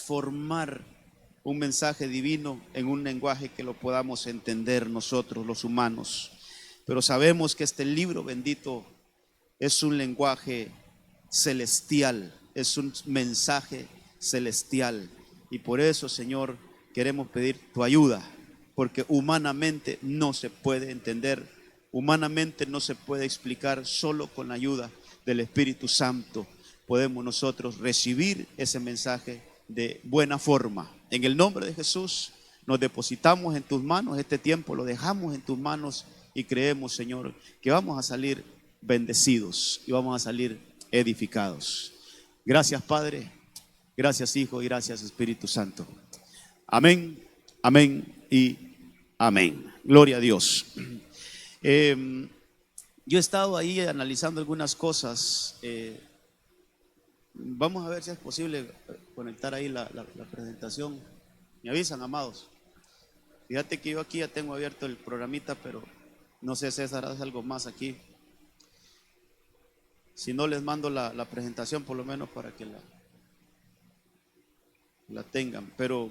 transformar un mensaje divino en un lenguaje que lo podamos entender nosotros los humanos. Pero sabemos que este libro bendito es un lenguaje celestial, es un mensaje celestial. Y por eso, Señor, queremos pedir tu ayuda, porque humanamente no se puede entender, humanamente no se puede explicar. Solo con la ayuda del Espíritu Santo podemos nosotros recibir ese mensaje de buena forma. En el nombre de Jesús nos depositamos en tus manos, este tiempo lo dejamos en tus manos y creemos, Señor, que vamos a salir bendecidos y vamos a salir edificados. Gracias, Padre, gracias, Hijo, y gracias, Espíritu Santo. Amén, amén y amén. Gloria a Dios. Yo he estado ahí analizando algunas cosas. Vamos a ver si es posible conectar ahí la presentación. Me avisan, amados. Fíjate que yo aquí ya tengo abierto el programita, pero no sé, César, haz algo más aquí. Si no, les mando la presentación por lo menos para que la tengan. Pero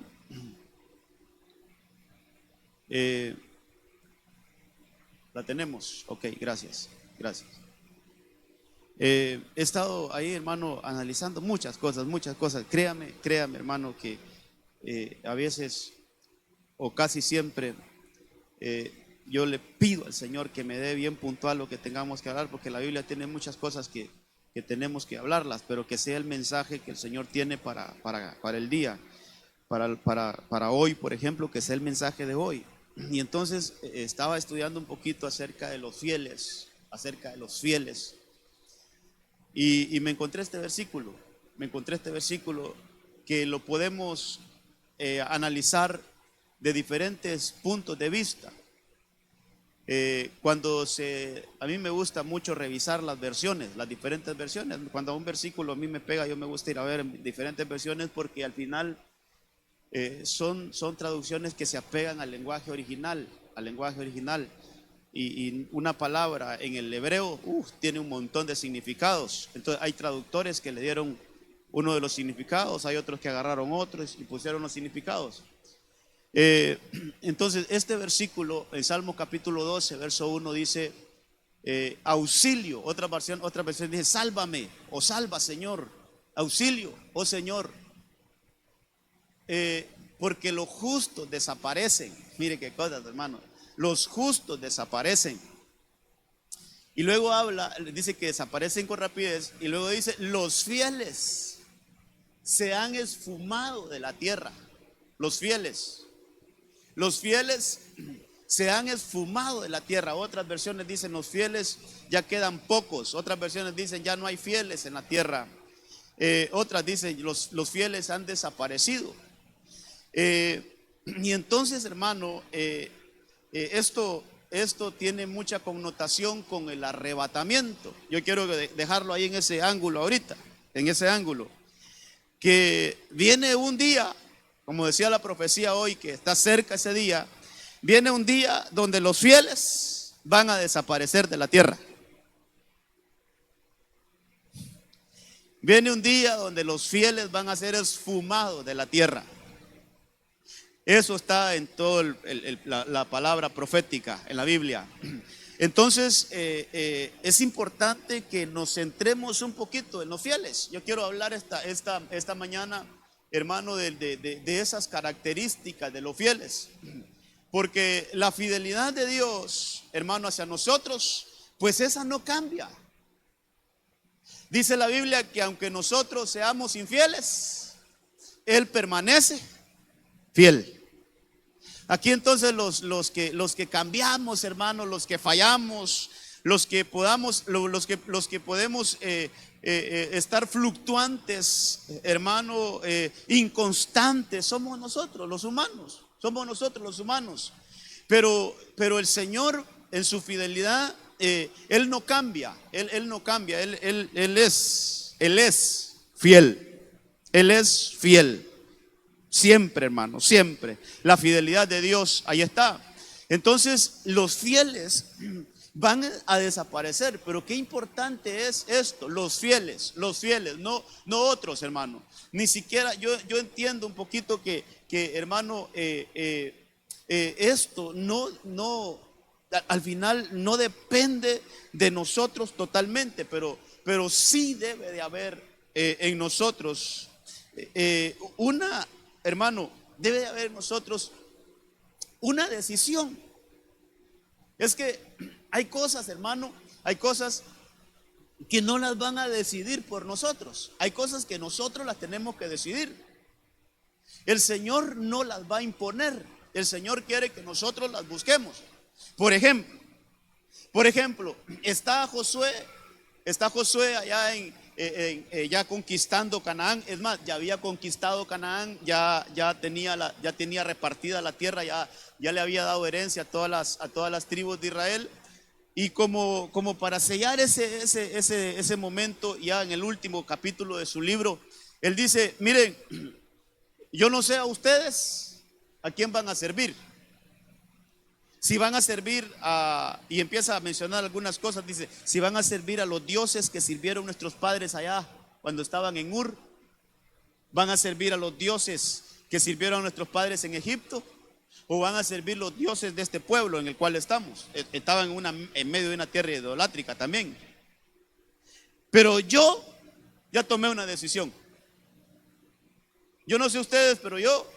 la tenemos. Ok, gracias, gracias. He estado ahí, hermano, analizando muchas cosas. Créame, hermano, que a veces o casi siempre yo le pido al Señor que me dé bien puntual lo que tengamos que hablar, porque la Biblia tiene muchas cosas que tenemos que hablarlas, pero que sea el mensaje que el Señor tiene para el día, para hoy, por ejemplo, que sea el mensaje de hoy. Y entonces estaba estudiando un poquito acerca de los fieles, y me encontré este versículo, que lo podemos analizar de diferentes puntos de vista. A mí me gusta mucho revisar las diferentes versiones. Cuando un versículo a mí me pega, yo me gusta ir a ver diferentes versiones, porque al final son traducciones que se apegan al lenguaje original. Y una palabra en el hebreo tiene un montón de significados. Entonces hay traductores que le dieron uno de los significados, hay otros que agarraron otros y pusieron los significados. Entonces este versículo en Salmo capítulo 12 verso 1 dice auxilio. Otra versión dice sálvame o salva, Señor. Auxilio, oh Señor, porque los justos desaparecen. Mire qué cosas, hermano. Los justos desaparecen. Y luego dice que desaparecen con rapidez. Y luego dice, los fieles se han esfumado de la tierra. Los fieles se han esfumado de la tierra. Otras versiones dicen, los fieles ya quedan pocos. Otras versiones dicen, ya no hay fieles en la tierra. Otras dicen, los fieles han desaparecido. Y entonces, hermano, esto tiene mucha connotación con el arrebatamiento. Yo quiero dejarlo ahí en ese ángulo ahorita, que viene un día, como decía la profecía hoy, que está cerca ese día. Viene un día donde los fieles van a desaparecer de la tierra. Viene un día donde los fieles van a ser esfumados de la tierra. Eso está en toda la palabra profética en la Biblia. Entonces es importante que nos centremos un poquito en los fieles. Yo quiero hablar esta mañana, hermano, de esas características de los fieles. Porque la fidelidad de Dios, hermano, hacia nosotros, pues esa no cambia. Dice la Biblia que aunque nosotros seamos infieles, Él permanece fiel. Aquí entonces los que cambiamos, hermanos, los que fallamos, los que podemos estar fluctuantes, hermano, inconstantes, somos nosotros los humanos. Pero el Señor en su fidelidad, Él no cambia, Él es fiel. Él es fiel. Siempre, hermano, siempre. La fidelidad de Dios, ahí está. Entonces, los fieles van a desaparecer. Pero qué importante es esto, los fieles, no, no otros, hermano. Ni siquiera, yo entiendo un poquito que hermano, esto al final no depende de nosotros totalmente, pero sí debe de haber en nosotros hermano, debe de haber en nosotros una decisión. Es que hay cosas, hermano, hay cosas que no las van a decidir por nosotros. Hay cosas que nosotros las tenemos que decidir. El Señor no las va a imponer. El Señor quiere que nosotros las busquemos. Por ejemplo, está Josué allá ya conquistando Canaán. Es más, ya había conquistado Canaán, ya tenía repartida la tierra, ya le había dado herencia a todas las tribus de Israel. Y como para sellar ese momento, ya en el último capítulo de su libro, él dice: miren, yo no sé a ustedes a quién van a servir. Si van a servir y empieza a mencionar algunas cosas, dice: si van a servir a los dioses que sirvieron nuestros padres allá cuando estaban en Ur, van a servir a los dioses que sirvieron a nuestros padres en Egipto, o van a servir los dioses de este pueblo en el cual estamos. Estaban en medio de una tierra idolátrica también. Pero yo ya tomé una decisión. Yo no sé ustedes, pero yo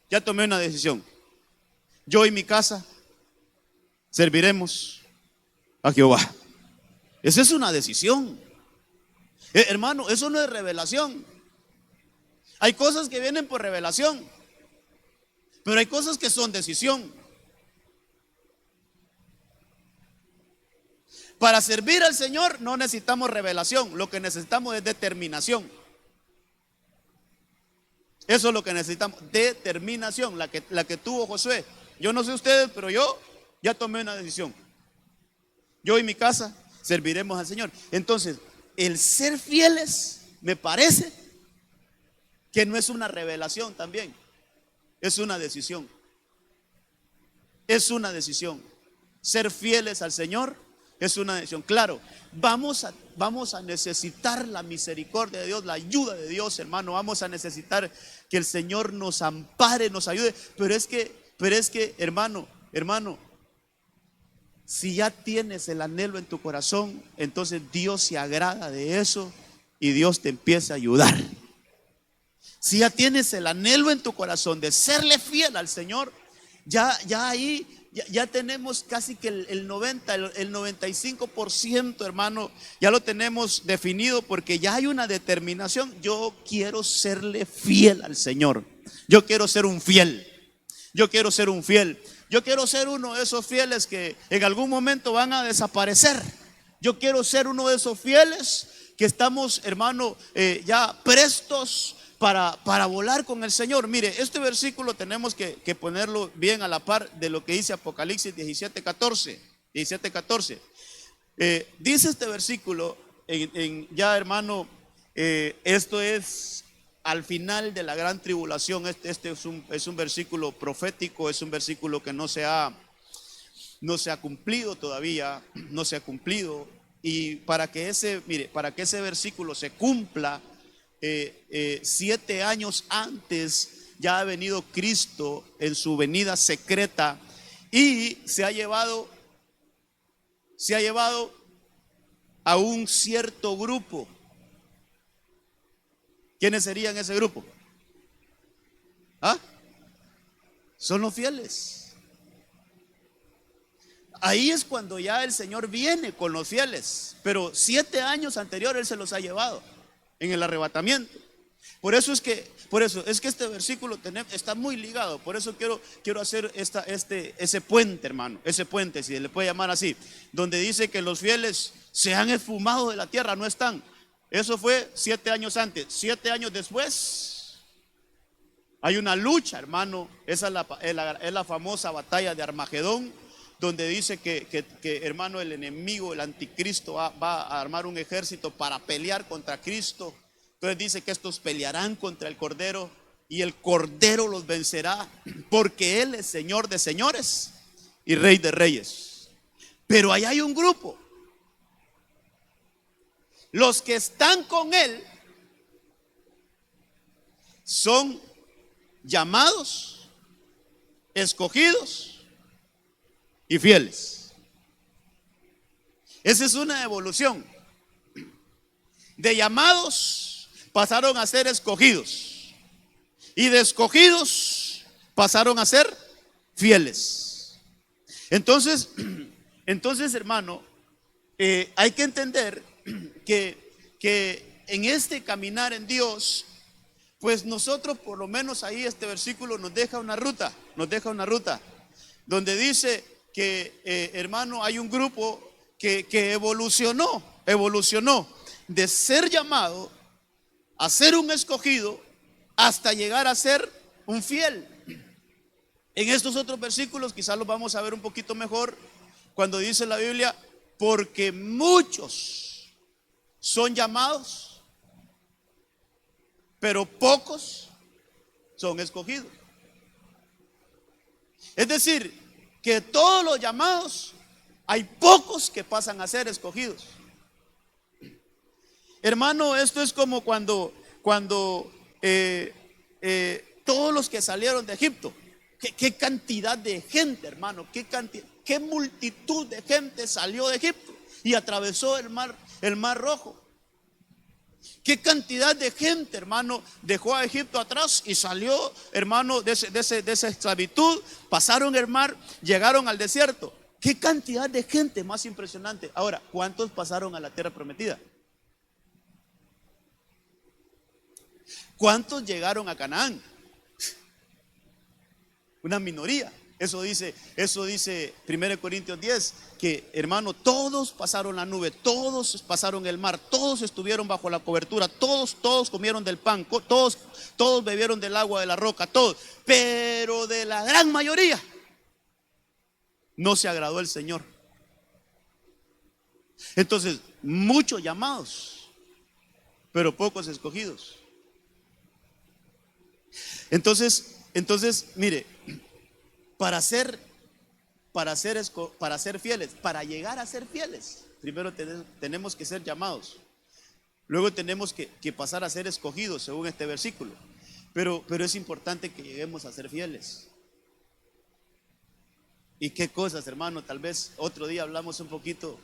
ya tomé una decisión. Yo y mi casa serviremos a Jehová. Esa es una decisión. Hermano, eso no es revelación. Hay cosas que vienen por revelación, pero hay cosas que son decisión. Para servir al Señor no necesitamos revelación, lo que necesitamos es determinación. Eso es lo que necesitamos, determinación, la que tuvo Josué. Yo no sé ustedes, pero yo ya tomé una decisión. Yo y mi casa serviremos al Señor. Entonces, el ser fieles me parece que no es una revelación también. Es una decisión. Es una decisión. Ser fieles al Señor es una decisión. Claro, vamos a necesitar la misericordia de Dios, la ayuda de Dios, hermano. Vamos a necesitar que el Señor nos ampare, nos ayude. Pero es que, hermano, si ya tienes el anhelo en tu corazón, entonces Dios se agrada de eso y Dios te empieza a ayudar. Si ya tienes el anhelo en tu corazón de serle fiel al Señor, ya ahí ya tenemos casi que el 95%, hermano, ya lo tenemos definido, porque ya hay una determinación. Yo quiero serle fiel al Señor. Yo quiero ser un fiel. Yo quiero ser un fiel. Yo quiero ser uno de esos fieles que en algún momento van a desaparecer. Yo quiero ser uno de esos fieles que estamos, hermano, ya prestos para volar con el Señor. Mire, este versículo tenemos que ponerlo bien a la par de lo que dice Apocalipsis 17:14. Dice este versículo, ya, hermano, esto es al final de la gran tribulación. Este es un versículo profético, es un versículo que no se ha cumplido todavía, no se ha cumplido. Y para que ese versículo se cumpla, 7 años antes ya ha venido Cristo en su venida secreta y se ha llevado a un cierto grupo. ¿Quiénes serían ese grupo? Son los fieles. Ahí es cuando ya el Señor viene con los fieles, pero 7 años anteriores Él se los ha llevado en el arrebatamiento. Por eso es que este versículo está muy ligado. Por eso quiero hacer ese puente, hermano, ese puente, si le puede llamar así, donde dice que los fieles se han esfumado de la tierra, no están. Eso fue 7 años antes. 7 años después hay una lucha, hermano. Esa es la famosa batalla de Armagedón, donde dice que hermano, el enemigo, el anticristo va a armar un ejército para pelear contra Cristo. Entonces dice que estos pelearán contra el Cordero y el Cordero los vencerá, porque Él es Señor de señores y Rey de reyes. Pero ahí hay un grupo. Los que están con Él son llamados, escogidos y fieles. Esa es una evolución. De llamados pasaron a ser escogidos, y de escogidos pasaron a ser fieles. Entonces, hermano, hay que entender que en este caminar en Dios, pues nosotros, por lo menos ahí este versículo nos deja una ruta, donde dice que, hermano, hay un grupo que evolucionó de ser llamado a ser un escogido hasta llegar a ser un fiel. En estos otros versículos quizás los vamos a ver un poquito mejor cuando dice la Biblia, porque muchos son llamados, pero pocos son escogidos. Es decir, que todos los llamados, hay pocos que pasan a ser escogidos. Hermano, esto es como cuando todos los que salieron de Egipto, qué cantidad de gente, hermano, qué multitud de gente salió de Egipto y atravesó el mar Rojo. Qué cantidad de gente, hermano, dejó a Egipto atrás y salió, hermano, de esa esclavitud, pasaron el mar, llegaron al desierto. Qué cantidad de gente más impresionante. Ahora, ¿cuántos pasaron a la tierra prometida? ¿Cuántos llegaron a Canaán? Una minoría. Eso dice 1 Corintios 10, que, hermano, todos pasaron la nube, todos pasaron el mar, todos estuvieron bajo la cobertura, todos comieron del pan, todos bebieron del agua de la roca, todos. Pero de la gran mayoría no se agradó el Señor. Entonces, muchos llamados, pero pocos escogidos. Entonces, mire, para ser fieles, para llegar a ser fieles, primero tenemos que ser llamados. Luego tenemos que pasar a ser escogidos, según este versículo. Pero es importante que lleguemos a ser fieles. ¿Y qué cosas, hermano? Tal vez otro día hablamos un poquito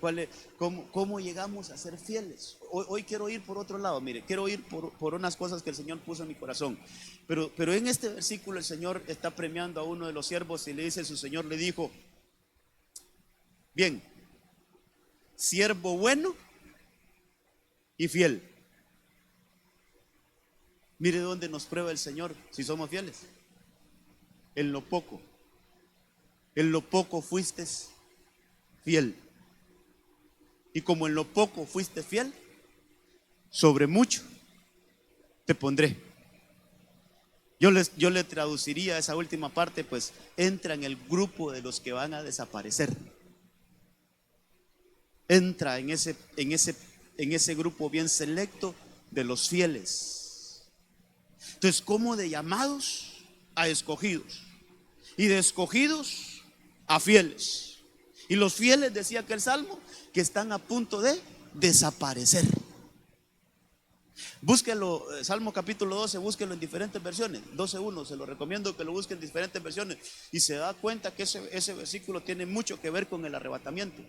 cómo llegamos a ser fieles. Hoy quiero ir por otro lado, mire, quiero ir por unas cosas que el Señor puso en mi corazón. Pero en este versículo el Señor está premiando a uno de los siervos y le dice, su Señor le dijo, bien, siervo bueno y fiel. Mire dónde nos prueba el Señor si somos fieles. En lo poco. En lo poco fuiste fiel. Y como en lo poco fuiste fiel, sobre mucho te pondré. Yo le traduciría esa última parte, pues entra en el grupo de los que van a desaparecer. Entra en ese grupo bien selecto de los fieles. Entonces, como de llamados a escogidos, y de escogidos a fieles. Y los fieles, decía aquel salmo, que están a punto de desaparecer. Búsquelo, Salmo capítulo 12, búsquelo en diferentes versiones. 12:1, se lo recomiendo que lo busquen en diferentes versiones. Y se da cuenta que ese versículo tiene mucho que ver con el arrebatamiento.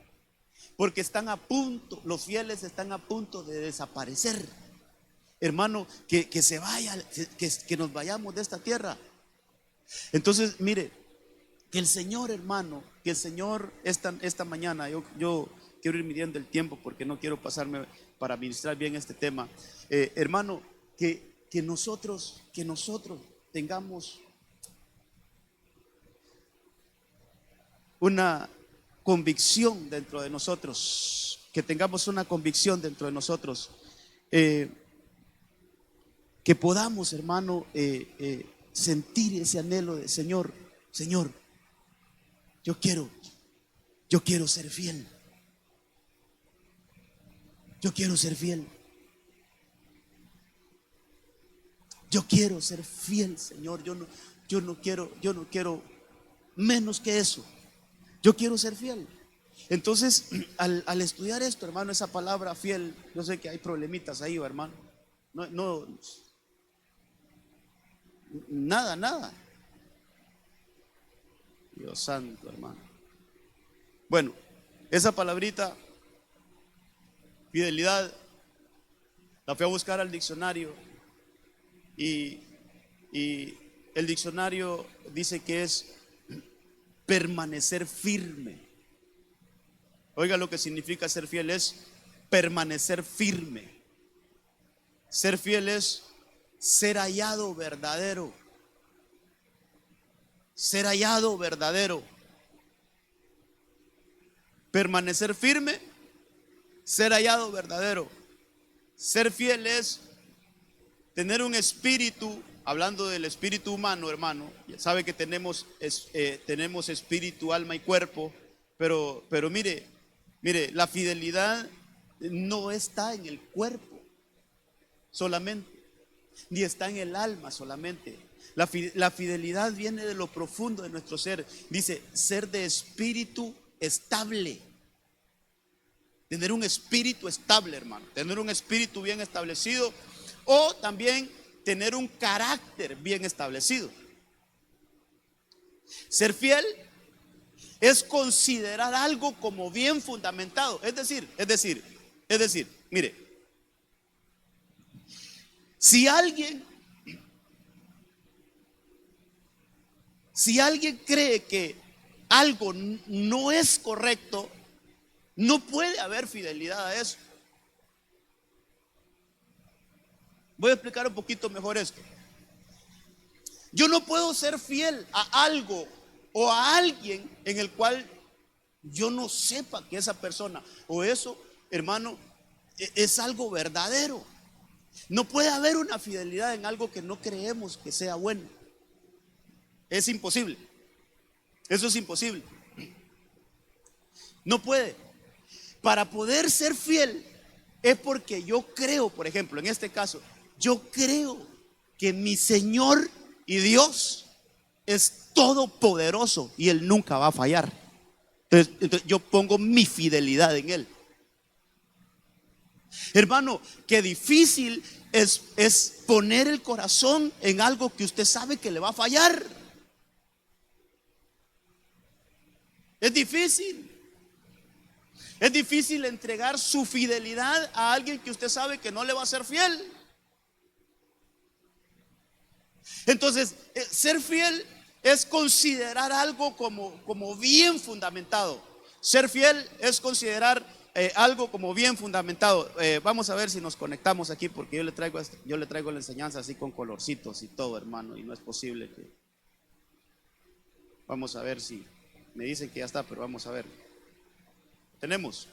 Porque están a punto, los fieles están a punto de desaparecer. Hermano, que se vaya, que nos vayamos de esta tierra. Entonces, mire, que el Señor, hermano, que el Señor esta mañana, yo quiero ir midiendo el tiempo porque no quiero pasarme para ministrar bien este tema. Hermano, que nosotros tengamos una convicción dentro de nosotros, que podamos, hermano, sentir ese anhelo de Señor, yo quiero ser fiel. Yo quiero ser fiel. Yo quiero ser fiel, Señor. Yo no quiero menos que eso. Yo quiero ser fiel. Entonces, al estudiar esto, hermano, esa palabra fiel, yo sé que hay problemitas ahí, hermano. No, no, nada, nada. Dios santo, hermano. Bueno, esa palabrita, fidelidad, la fui a buscar al diccionario y, y el diccionario dice que es permanecer firme. Oiga lo que significa ser fiel, es permanecer firme. Ser fiel es ser hallado verdadero. Ser hallado verdadero. Permanecer firme, ser hallado verdadero. Ser fiel es tener un espíritu, hablando del espíritu humano, hermano. Ya sabe que tenemos espíritu, alma y cuerpo, pero mire, la fidelidad no está en el cuerpo solamente, ni está en el alma solamente. La fidelidad viene de lo profundo de nuestro ser. Dice, ser de espíritu estable. Tener un espíritu estable, hermano. Tener un espíritu bien establecido, o también tener un carácter bien establecido. Ser fiel es considerar algo como bien fundamentado. Es decir, mire, si alguien cree que algo no es correcto, no puede haber fidelidad a eso. Voy a explicar un poquito mejor esto. Yo no puedo ser fiel a algo o a alguien en el cual yo no sepa que esa persona o eso, hermano, es algo verdadero. No puede haber una fidelidad en algo que no creemos que sea bueno. Es imposible. Eso es imposible. No puede. Para poder ser fiel es porque yo creo, por ejemplo, en este caso, yo creo que mi Señor y Dios es todopoderoso y Él nunca va a fallar. Entonces yo pongo mi fidelidad en Él. Hermano, qué difícil es poner el corazón en algo que usted sabe que le va a fallar. Es difícil. Es difícil entregar su fidelidad a alguien que usted sabe que no le va a ser fiel. Entonces, ser fiel es considerar algo como bien fundamentado. Ser fiel es considerar algo como bien fundamentado. Vamos a ver si nos conectamos aquí, porque yo le traigo la enseñanza así con colorcitos y todo, hermano, y no es posible que... Vamos a ver si me dicen que ya está, pero vamos a ver. Tenemos.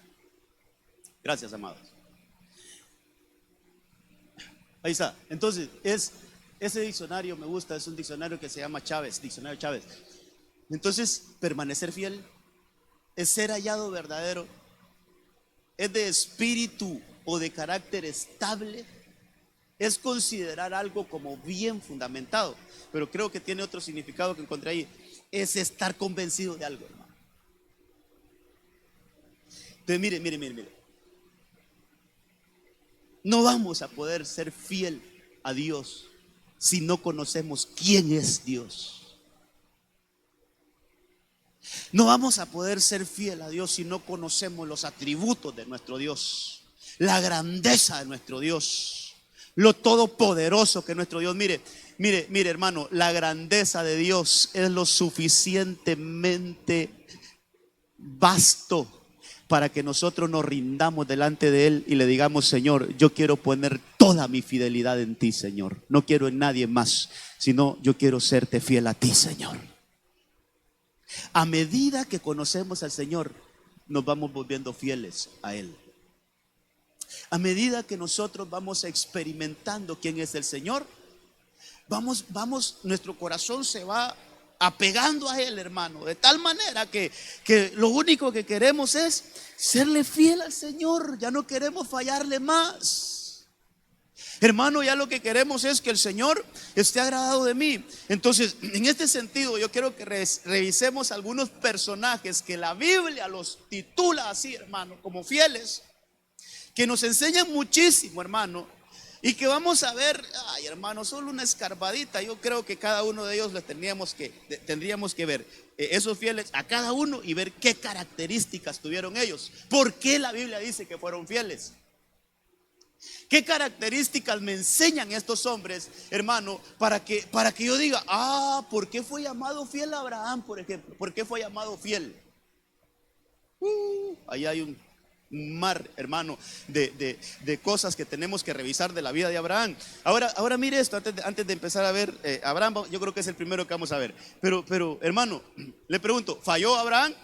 Gracias, amados. Ahí está. Entonces, ese diccionario me gusta, es un diccionario que se llama Chávez, diccionario Chávez. Entonces, permanecer fiel es ser hallado verdadero, es de espíritu o de carácter estable, es considerar algo como bien fundamentado, pero creo que tiene otro significado que encontré ahí, es estar convencido de algo, hermano. Entonces, mire. No vamos a poder ser fiel a Dios si no conocemos quién es Dios. No vamos a poder ser fiel a Dios si no conocemos los atributos de nuestro Dios, la grandeza de nuestro Dios, lo todopoderoso que es nuestro Dios. Mire, hermano, la grandeza de Dios es lo suficientemente vasto para que nosotros nos rindamos delante de Él y le digamos: Señor, yo quiero poner toda mi fidelidad en ti, Señor. No quiero en nadie más, sino yo quiero serte fiel a ti, Señor. A medida que conocemos al Señor, nos vamos volviendo fieles a Él. A medida que nosotros vamos experimentando quién es el Señor, nuestro corazón se va apegando a Él, hermano, de tal manera que lo único que queremos es serle fiel al Señor. Ya no queremos fallarle más. Hermano, ya lo que queremos es que el Señor esté agradado de mí. Entonces, en este sentido, yo quiero que revisemos algunos personajes que la Biblia los titula así, hermano, como fieles, que nos enseñan muchísimo, hermano, y que vamos a ver, ay, hermano, solo una escarbadita. Yo creo que cada uno de ellos le tendríamos que ver esos fieles a cada uno y ver qué características tuvieron ellos. ¿Por qué la Biblia dice que fueron fieles? ¿Qué características me enseñan estos hombres, hermano, para que yo diga, ¿por qué fue llamado fiel Abraham, por ejemplo? ¿Por qué fue llamado fiel? Ahí hay un mar, hermano, de cosas que tenemos que revisar de la vida de Abraham. Ahora mire esto, antes de empezar a ver Abraham, yo creo que es el primero que vamos a ver. Pero hermano, le pregunto, ¿falló Abraham?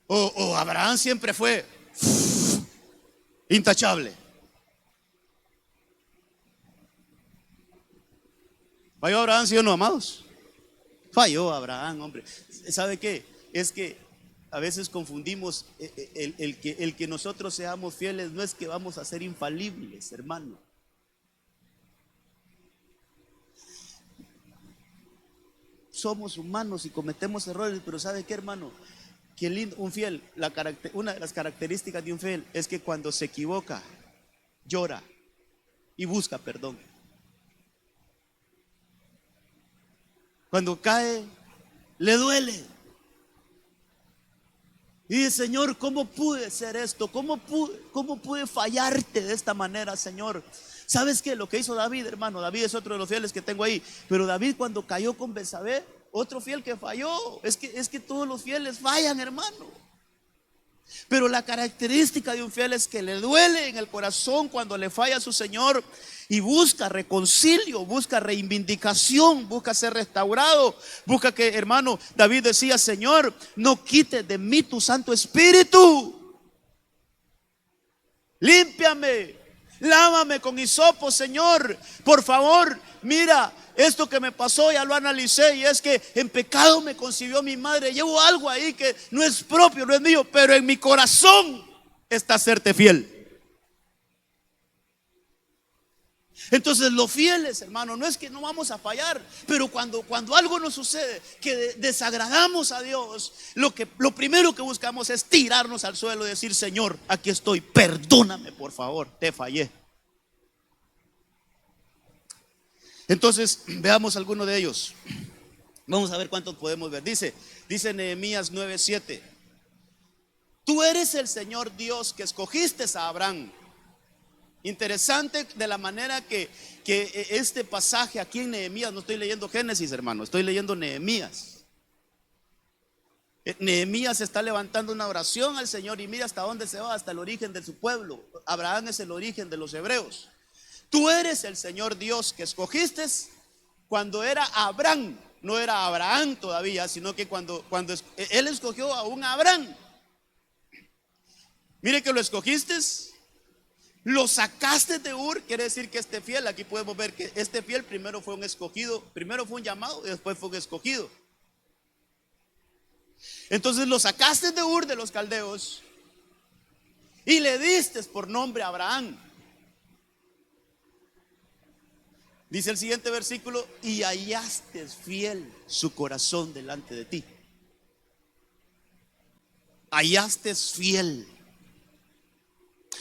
¿O Abraham siempre fue intachable? ¿Falló Abraham, sí o no, amados? Falló Abraham, hombre. ¿Sabe qué? Es que a veces confundimos el que nosotros seamos fieles. No es que vamos a ser infalibles, hermano. Somos humanos y cometemos errores, pero ¿sabe qué, hermano? Que lindo, un fiel, una de las características de un fiel es que cuando se equivoca, llora y busca perdón. Cuando cae, le duele. Y dice, Señor, ¿cómo pude ser esto? ¿Cómo pude fallarte de esta manera, Señor? ¿Sabes qué? Lo que hizo David, hermano, David es otro de los fieles que tengo ahí. Pero David, cuando cayó con Betsabé, otro fiel que falló. Es que todos los fieles fallan, hermano. Pero la característica de un fiel es que le duele en el corazón cuando le falla a su Señor y busca reconcilio, busca reivindicación, busca ser restaurado, busca que, hermano, David decía, Señor, no quites de mí tu Santo Espíritu. Límpiame, lávame con hisopo, Señor, por favor. Mira, esto que me pasó ya lo analicé y es que en pecado me concibió mi madre. Llevo algo ahí que no es propio, no es mío, pero en mi corazón está serte fiel. Entonces los fieles, hermano, no es que no vamos a fallar, pero cuando algo nos sucede que desagradamos a Dios, lo primero que buscamos es tirarnos al suelo y decir, Señor, aquí estoy, perdóname por favor, te fallé. Entonces veamos alguno de ellos. Vamos a ver cuántos podemos ver. Dice Nehemías 9:7: tú eres el Señor Dios que escogiste a Abraham. Interesante de la manera que este pasaje aquí en Nehemías, no estoy leyendo Génesis, hermano, estoy leyendo Nehemías. Nehemías está levantando una oración al Señor y mira hasta dónde se va, hasta el origen de su pueblo. Abraham es el origen de los hebreos. Tú eres el Señor Dios que escogiste cuando era Abraham, no era Abraham todavía, sino que cuando él escogió a un Abraham. Mire que lo escogiste, lo sacaste de Ur, quiere decir que este fiel, aquí podemos ver que este fiel primero fue un escogido, primero fue un llamado y después fue un escogido. Entonces lo sacaste de Ur de los caldeos y le diste por nombre a Abraham. Dice el siguiente versículo: y hallaste fiel su corazón delante de ti. Hallaste fiel,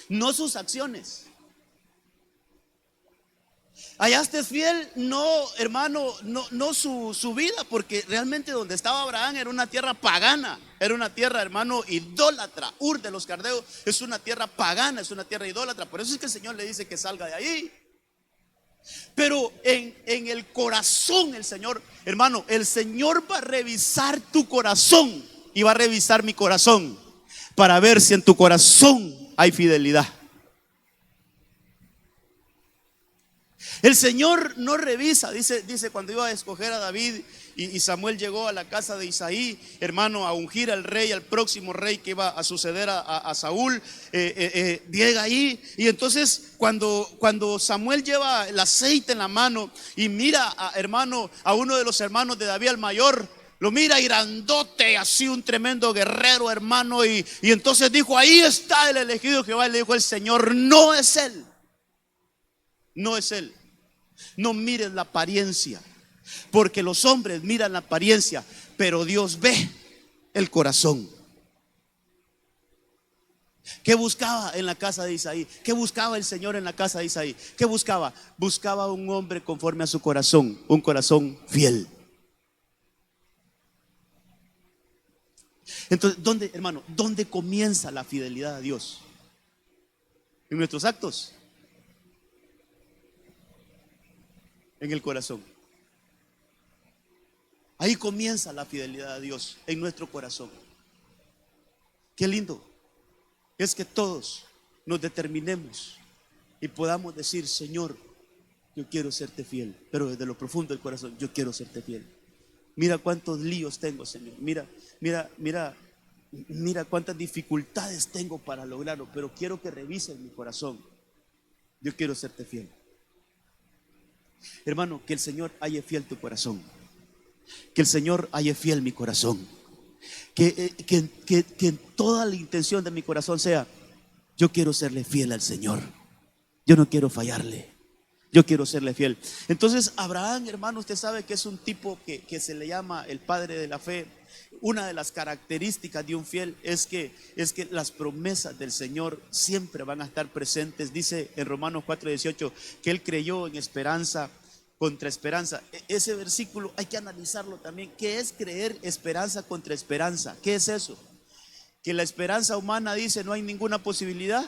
no sus acciones. Hallaste fiel, no, hermano, no su vida, porque realmente donde estaba Abraham era una tierra pagana, era una tierra, hermano, idólatra. Ur de los caldeos es una tierra pagana, es una tierra idólatra. Por eso es que el Señor le dice que salga de ahí. Pero en el corazón, el Señor, hermano, el Señor va a revisar tu corazón y va a revisar mi corazón para ver si en tu corazón hay fidelidad. El Señor no revisa, dice cuando iba a escoger a David y Samuel llegó a la casa de Isaí, hermano, a ungir al rey, al próximo rey que iba a suceder a Saúl, llega ahí y entonces cuando Samuel lleva el aceite en la mano y mira, hermano, a uno de los hermanos de David, al mayor, Lo mira y grandote, así un tremendo guerrero, hermano. Y entonces dijo: ahí está el elegido Jehová. Y le dijo el Señor: no es él. No es él. No mires la apariencia, porque los hombres miran la apariencia, pero Dios ve el corazón. ¿Qué buscaba en la casa de Isaí? ¿Qué buscaba el Señor en la casa de Isaí? ¿Qué buscaba? Buscaba un hombre conforme a su corazón, un corazón fiel. Entonces, ¿dónde, hermano? ¿Dónde comienza la fidelidad a Dios? En nuestros actos, en el corazón. Ahí comienza la fidelidad a Dios, en nuestro corazón. Qué lindo es que todos nos determinemos y podamos decir: Señor, yo quiero serte fiel, pero desde lo profundo del corazón, yo quiero serte fiel. Mira cuántos líos tengo, Señor. Mira cuántas dificultades tengo para lograrlo, pero quiero que revises mi corazón. Yo quiero serte fiel. Hermano, que el Señor halle fiel tu corazón. Que el Señor halle fiel mi corazón. Que en toda la intención de mi corazón sea: yo quiero serle fiel al Señor. Yo no quiero fallarle. Yo quiero serle fiel. Entonces Abraham, hermano, usted sabe que es un tipo que se le llama el padre de la fe. Una de las características de un fiel es que las promesas del Señor siempre van a estar presentes. Dice en Romanos 4:18 que él creyó en esperanza contra esperanza. Ese versículo hay que analizarlo también. ¿Qué es creer esperanza contra esperanza? ¿Qué es eso? Que la esperanza humana dice: no hay ninguna posibilidad,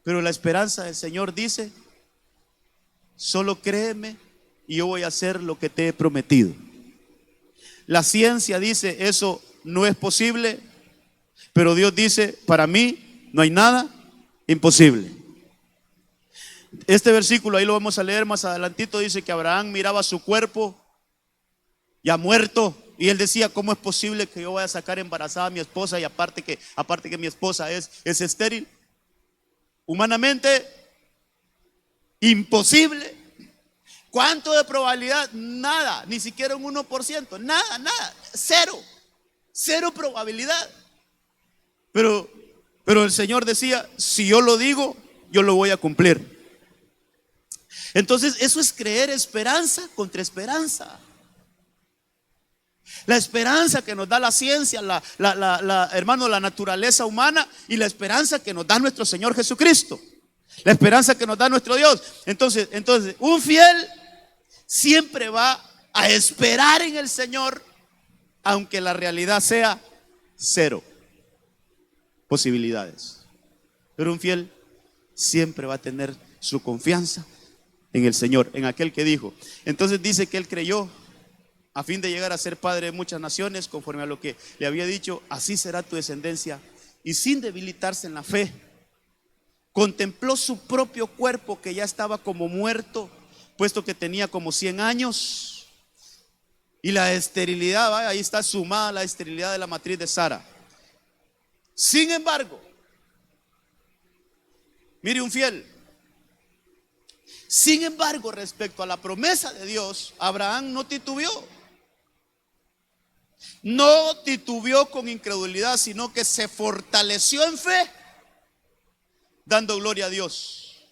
pero la esperanza del Señor dice: solo créeme y yo voy a hacer lo que te he prometido. La ciencia dice: eso no es posible, pero Dios dice: para mí no hay nada imposible. Este versículo, ahí lo vamos a leer más adelantito, dice que Abraham miraba su cuerpo ya muerto y él decía: ¿cómo es posible que yo vaya a sacar embarazada a mi esposa? Y aparte que mi esposa es estéril. Humanamente imposible. ¿Cuánto de probabilidad? Nada, ni siquiera un 1%, nada, cero probabilidad. Pero el Señor decía: si yo lo digo, yo lo voy a cumplir. Entonces eso es creer esperanza contra esperanza. La esperanza que nos da la ciencia, hermano, la naturaleza humana, y la esperanza que nos da nuestro Señor Jesucristo. La esperanza que nos da nuestro Dios. Entonces, un fiel siempre va a esperar en el Señor, aunque la realidad sea cero posibilidades. Pero un fiel siempre va a tener su confianza en el Señor, en aquel que dijo. Entonces dice que él creyó a fin de llegar a ser padre de muchas naciones, conforme a lo que le había dicho: así será tu descendencia. Y sin debilitarse en la fe, contempló su propio cuerpo, que ya estaba como muerto, puesto que tenía como 100 años. Y la esterilidad, ahí está sumada la esterilidad de la matriz de Sara. Sin embargo, mire, un fiel. Sin embargo, respecto a la promesa de Dios, Abraham no titubeó. No titubeó con incredulidad, sino que se fortaleció en fe, dando gloria a Dios,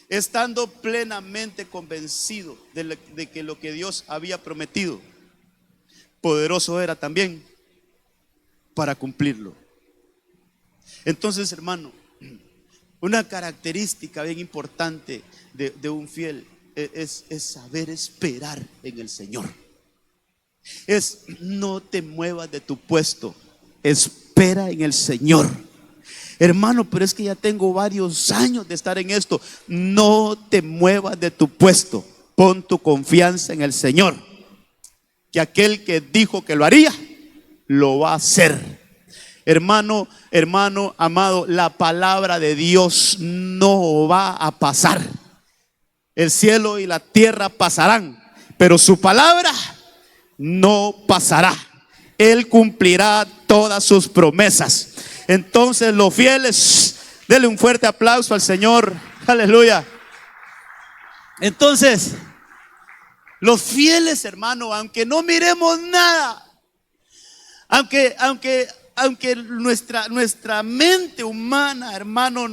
estando plenamente convencido de que lo que Dios había prometido, poderoso era también para cumplirlo. Entonces, hermano, una característica bien importante de un fiel es saber esperar en el Señor. Es: no te muevas de tu puesto, espera en el Señor. Hermano, pero es que ya tengo varios años de estar en esto. No te muevas de tu puesto, pon tu confianza en el Señor, que aquel que dijo que lo haría, lo va a hacer. Hermano, amado, la palabra de Dios no va a pasar. El cielo y la tierra pasarán, pero su palabra no pasará. Él cumplirá todas sus promesas. Entonces, los fieles, denle un fuerte aplauso al Señor. Aleluya. Entonces, Los fieles, hermano, aunque no miremos nada, aunque nuestra mente humana, hermano,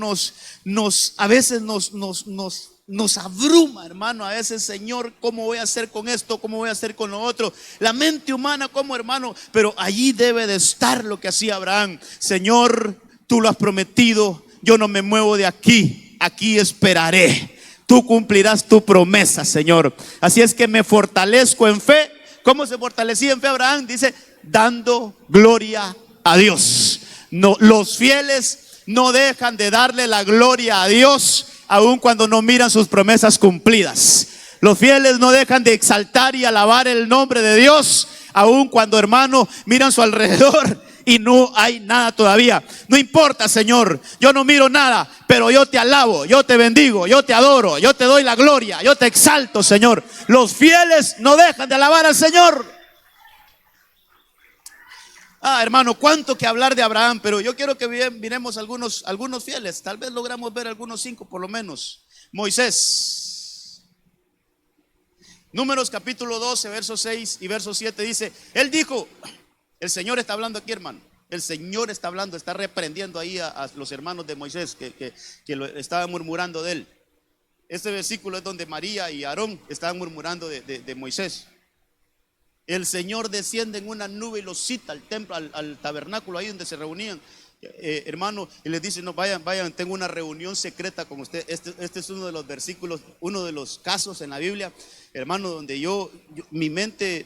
a veces nos abruma, hermano. A veces, Señor, ¿cómo voy a hacer con esto? ¿Cómo voy a hacer con lo otro? La mente humana, como hermano, pero allí debe de estar lo que hacía Abraham. Señor, tú lo has prometido, yo no me muevo de aquí, aquí esperaré. Tú cumplirás tu promesa, Señor. Así es que me fortalezco en fe. ¿Cómo se fortalecía en fe Abraham? Dice, dando gloria a Dios. No, los fieles no dejan de darle la gloria a Dios, aun cuando no miran sus promesas cumplidas. Los fieles no dejan de exaltar y alabar el nombre de Dios, aun cuando, hermano, miran su alrededor y no hay nada todavía. No importa, Señor, yo no miro nada, pero yo te alabo, yo te bendigo, yo te adoro, yo te doy la gloria, yo te exalto, Señor. Los fieles no dejan de alabar al Señor. Hermano, cuánto que hablar de Abraham, pero yo quiero que miremos algunos fieles. Tal vez logramos ver algunos 5 por lo menos. Moisés. Números capítulo 12, verso 6 y verso 7 dice, él dijo, el Señor está hablando aquí, hermano. El Señor está hablando, está reprendiendo ahí a los hermanos de Moisés que lo estaban murmurando de él. Este versículo es donde María y Aarón estaban murmurando de Moisés. El Señor desciende en una nube y los cita al templo, al tabernáculo, ahí donde se reunían, hermano, y les dice, no, vayan, tengo una reunión secreta con usted. Este es uno de los versículos, uno de los casos en la Biblia, hermano, donde mi mente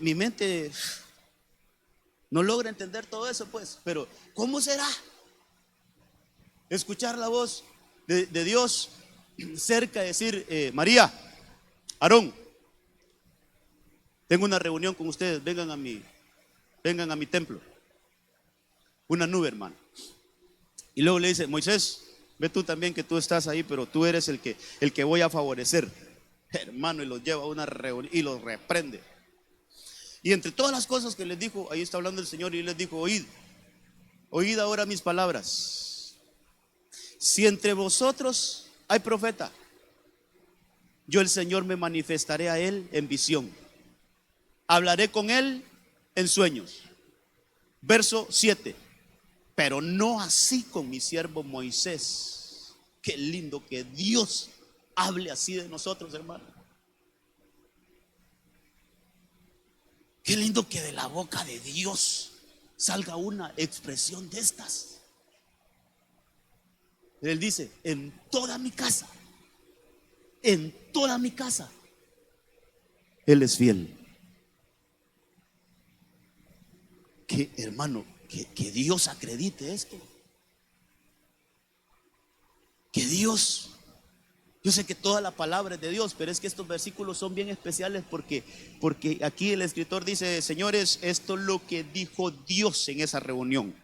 no logra entender todo eso, pues. Pero ¿cómo será escuchar la voz de Dios cerca, decir, María, Aarón, tengo una reunión con ustedes, vengan a mi templo? Una nube, hermano. Y luego le dice, Moisés, ve tú también, que tú estás ahí, pero tú eres el que voy a favorecer, hermano. Y los lleva a una reunión y los reprende. Y entre todas las cosas que les dijo, ahí está hablando el Señor y les dijo, oíd ahora mis palabras. Si entre vosotros hay profeta, yo el Señor me manifestaré a él en visión. Hablaré con él en sueños. Verso 7. Pero no así con mi siervo Moisés. Qué lindo que Dios hable así de nosotros, hermano. Qué lindo que de la boca de Dios salga una expresión de estas. Él dice, en toda mi casa, Él es fiel. Que, hermano, que Dios acredite esto. Que Dios, yo sé que toda la palabra es de Dios, pero es que estos versículos son bien especiales porque aquí el escritor dice, señores, esto es lo que dijo Dios en esa reunión.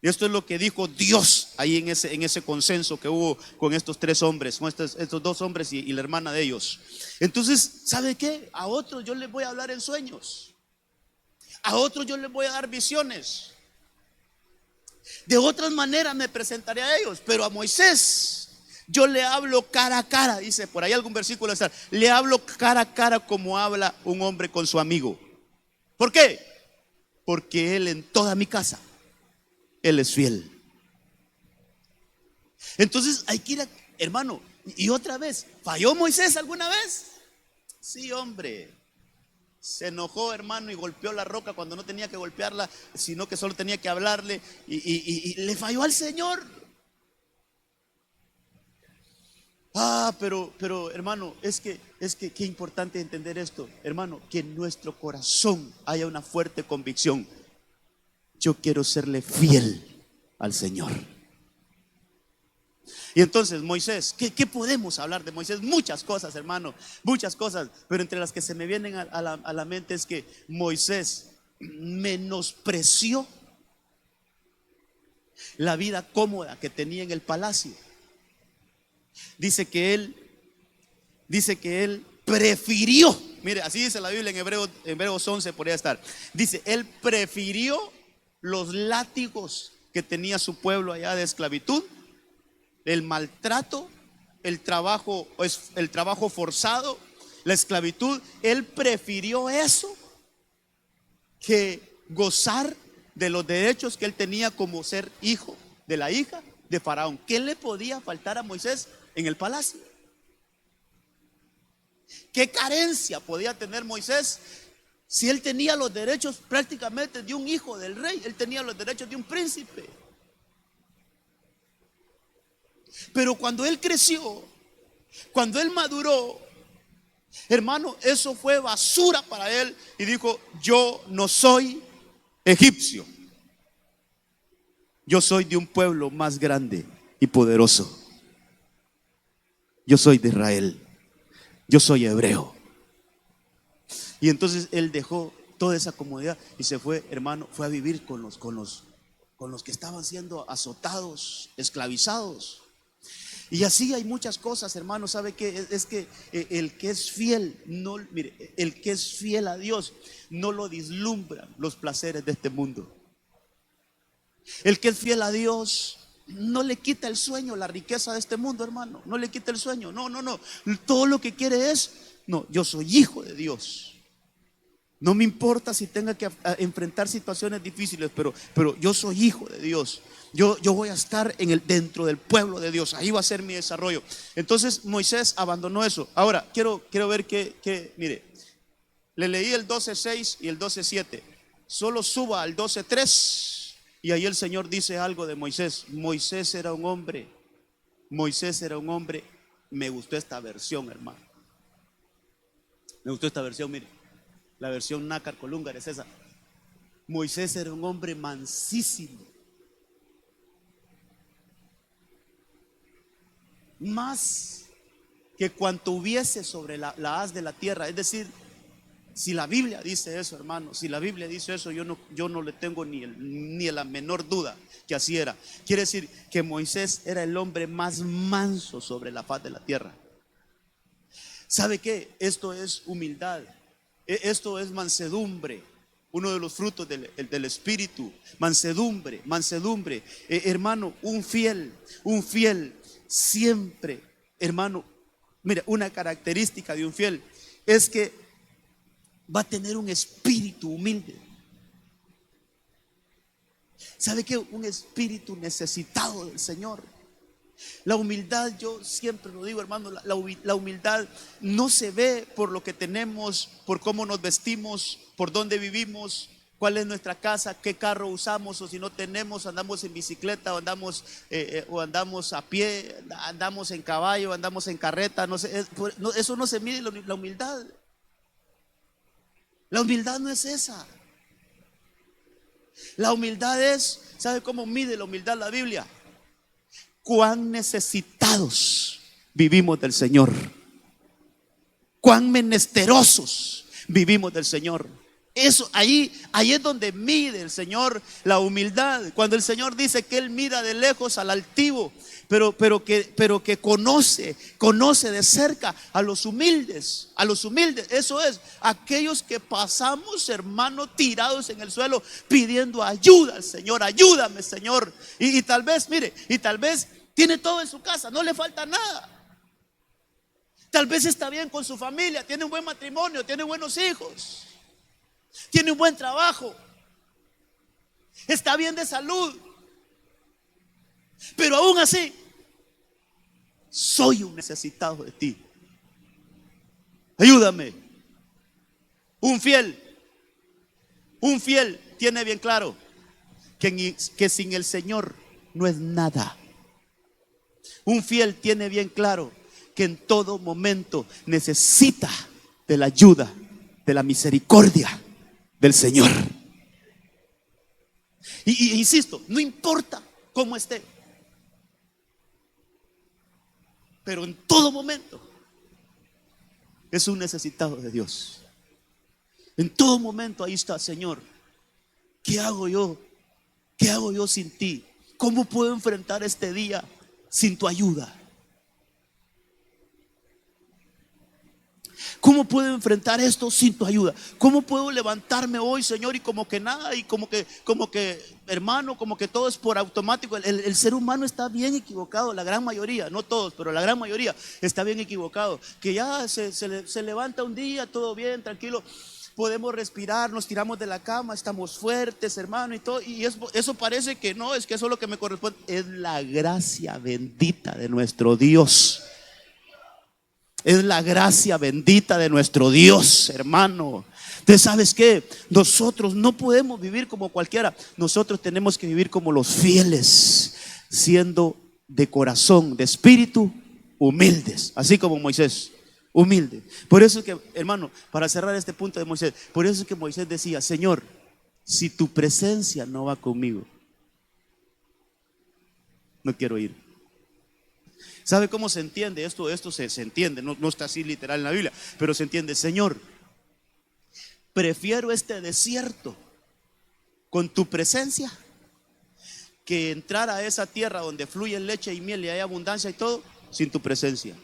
Esto es lo que dijo Dios ahí en ese consenso que hubo con estos 3 hombres, con estos 2 hombres y la hermana de ellos. Entonces, ¿sabe qué? A otros yo les voy a hablar en sueños. A otros yo les voy a dar visiones. De otras maneras me presentaré a ellos. Pero a Moisés yo le hablo cara a cara. Dice por ahí algún versículo está, le hablo cara a cara como habla un hombre con su amigo. ¿Por qué? Porque él en toda mi casa, él es fiel. Entonces hay que ir hermano. Y otra vez, ¿falló Moisés alguna vez? Sí, hombre. Se enojó, hermano, y golpeó la roca cuando no tenía que golpearla, sino que solo tenía que hablarle, y le falló al Señor. Pero hermano, es que qué importante entender esto, hermano, que en nuestro corazón haya una fuerte convicción. Yo quiero serle fiel al Señor. Y entonces Moisés, ¿qué podemos hablar de Moisés? Muchas cosas, hermano, muchas cosas. Pero entre las que se me vienen a la mente es que Moisés menospreció la vida cómoda que tenía en el palacio. Dice que él prefirió, mire, así dice la Biblia en Hebreos 11, podría estar. Dice, él prefirió los látigos que tenía su pueblo allá de esclavitud, el maltrato, el trabajo forzado, la esclavitud, él prefirió eso que gozar de los derechos que él tenía como ser hijo de la hija de Faraón. ¿Qué le podía faltar a Moisés en el palacio? ¿Qué carencia podía tener Moisés si él tenía los derechos prácticamente de un hijo del rey? Él tenía los derechos de un príncipe. Pero cuando él creció, cuando él maduró, hermano, eso fue basura para él y dijo: yo no soy egipcio, yo soy de un pueblo más grande y poderoso. Yo soy de Israel, yo soy hebreo. Y entonces él dejó toda esa comodidad y se fue, hermano, fue a vivir con los que estaban siendo azotados, esclavizados. Y así hay muchas cosas, hermano. ¿Sabe qué? Es que el que es fiel, no, mire, el que es fiel a Dios no lo vislumbran los placeres de este mundo. El que es fiel a Dios no le quita el sueño, la riqueza de este mundo, hermano. No le quita el sueño. No. Todo lo que quiere es: no, yo soy hijo de Dios. No me importa si tenga que enfrentar situaciones difíciles, pero yo soy hijo de Dios. Yo voy a estar dentro del pueblo de Dios. Ahí va a ser mi desarrollo. Entonces Moisés abandonó eso. Ahora quiero ver que mire, le leí el 12:6 y el 12:7. Solo suba al 12:3 y ahí el Señor dice algo de Moisés. Moisés era un hombre. Me gustó esta versión, hermano. Me gustó esta versión, mire. La versión Nácar Colúngar es esa. Moisés era un hombre mansísimo, más que cuanto hubiese sobre la haz de la tierra. Es decir, si la Biblia dice eso, hermano, si la Biblia dice eso, yo no le tengo ni la menor duda que así era. Quiere decir que Moisés era el hombre más manso sobre la faz de la tierra. ¿Sabe qué? Esto es humildad. Esto es mansedumbre, uno de los frutos del Espíritu. Mansedumbre. Hermano, un fiel siempre, hermano, mira, una característica de un fiel es que va a tener un espíritu humilde. ¿Sabe qué? Un espíritu necesitado del Señor. La humildad, yo siempre lo digo, hermano, la humildad no se ve por lo que tenemos, por cómo nos vestimos, por dónde vivimos, cuál es nuestra casa, qué carro usamos, o si no tenemos, andamos en bicicleta o andamos a pie, andamos en caballo, andamos en carreta. No sé, eso no se mide la humildad. La humildad no es esa. La humildad es, ¿sabe cómo mide la humildad la Biblia? Cuán necesitados vivimos del Señor, cuán menesterosos vivimos del Señor. Eso, ahí es donde mide el Señor la humildad. Cuando el Señor dice que Él mira de lejos al altivo, pero que conoce de cerca a los humildes. Eso es, aquellos que pasamos, hermano, tirados en el suelo pidiendo ayuda al Señor. Ayúdame, Señor. Y tal vez, mire, tiene todo en su casa, no le falta nada. Tal vez está bien con su familia, tiene un buen matrimonio, tiene buenos hijos, tiene un buen trabajo, está bien de salud, pero aún así: soy un necesitado de ti, ayúdame. Un fiel tiene bien claro que sin el Señor no es nada. Un fiel tiene bien claro que en todo momento necesita de la ayuda, de la misericordia del Señor. Y insisto, no importa cómo esté, pero en todo momento es un necesitado de Dios. En todo momento ahí está: Señor, ¿qué hago yo? ¿Qué hago yo sin ti? ¿Cómo puedo enfrentar este día sin tu ayuda? ¿Cómo puedo enfrentar esto sin tu ayuda? ¿Cómo puedo levantarme hoy, Señor? Y como que nada, y como que, hermano, como que todo es por automático. El ser humano está bien equivocado, la gran mayoría, no todos, pero la gran mayoría está bien equivocado. Que ya se levanta un día, todo bien, tranquilo. Podemos respirar, nos tiramos de la cama, estamos fuertes, hermano, y todo. Y eso parece que no, es que eso es lo que me corresponde. Es la gracia bendita de nuestro Dios. Es la gracia bendita de nuestro Dios, hermano. Entonces, ¿sabes qué? Nosotros no podemos vivir como cualquiera. Nosotros tenemos que vivir como los fieles, siendo de corazón, de espíritu, humildes, así como Moisés. Humilde. Por eso es que, hermano, para cerrar este punto de Moisés, por eso es que Moisés decía: Señor, si tu presencia no va conmigo, no quiero ir. ¿Sabe cómo se entiende esto? Esto se entiende, no está así literal en la Biblia, pero se entiende: Señor, prefiero este desierto con tu presencia que entrar a esa tierra donde fluye leche y miel y hay abundancia y todo sin tu presencia.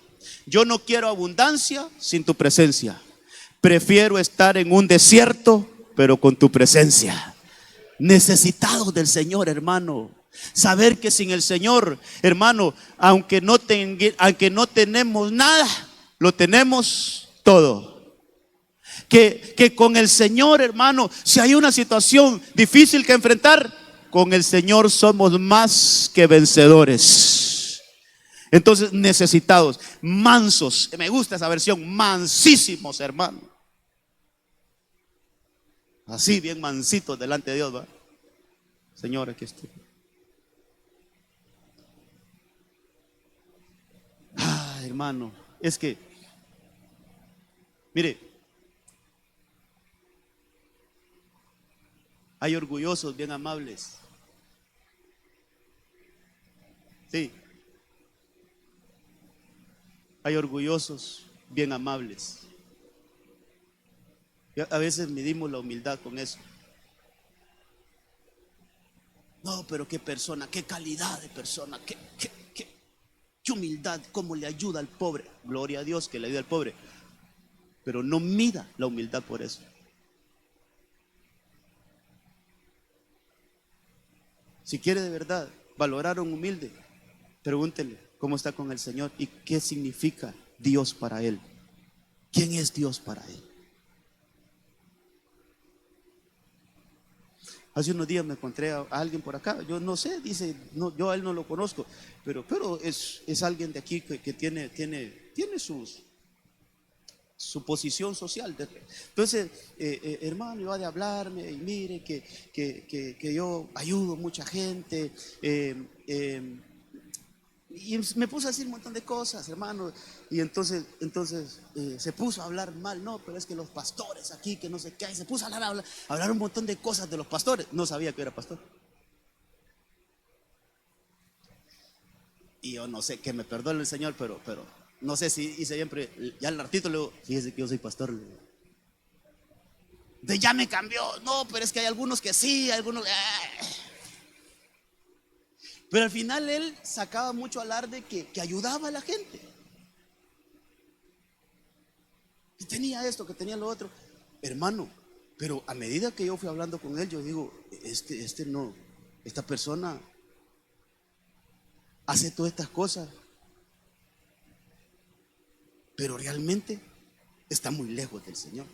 Yo no quiero abundancia sin tu presencia. Prefiero estar en un desierto, pero con tu presencia. Necesitados del Señor, hermano. Saber que sin el Señor, hermano, aunque no tenemos nada, lo tenemos todo. Que con el Señor, hermano, si hay una situación difícil que enfrentar, con el Señor somos más que vencedores. Entonces, necesitados, mansos. Me gusta esa versión, mansísimos, hermano. Así, bien mansitos delante de Dios, ¿va? Señor, aquí estoy. Hermano, es que, mire, hay orgullosos bien amables. Sí. Hay orgullosos bien amables. Y a veces medimos la humildad con eso. No, pero qué persona, qué calidad de persona, qué humildad, cómo le ayuda al pobre. Gloria a Dios que le ayuda al pobre. Pero no mida la humildad por eso. Si quiere de verdad valorar a un humilde, pregúntele cómo está con el Señor y qué significa Dios para él. ¿Quién es Dios para él? Hace unos días me encontré a alguien por acá. Yo no sé, dice, no, yo a él no lo conozco, pero es alguien de aquí que tiene su posición social. Entonces, hermano, iba de hablarme y mire que yo ayudo a mucha gente. Y me puso a decir un montón de cosas, hermano. Y entonces se puso a hablar mal. No, pero es que los pastores aquí, que no sé qué. Y se puso a hablar un montón de cosas de los pastores. No sabía que era pastor. Y yo no sé, que me perdone el Señor, pero no sé si hice bien. Pero ya al ratito le digo: fíjese que yo soy pastor. De ya me cambió. No, pero es que hay algunos que sí, algunos. Pero al final él sacaba mucho alarde que ayudaba a la gente. Que tenía esto, que tenía lo otro. Hermano, pero a medida que yo fui hablando con él, yo digo: esta persona hace todas estas cosas, pero realmente está muy lejos del Señor.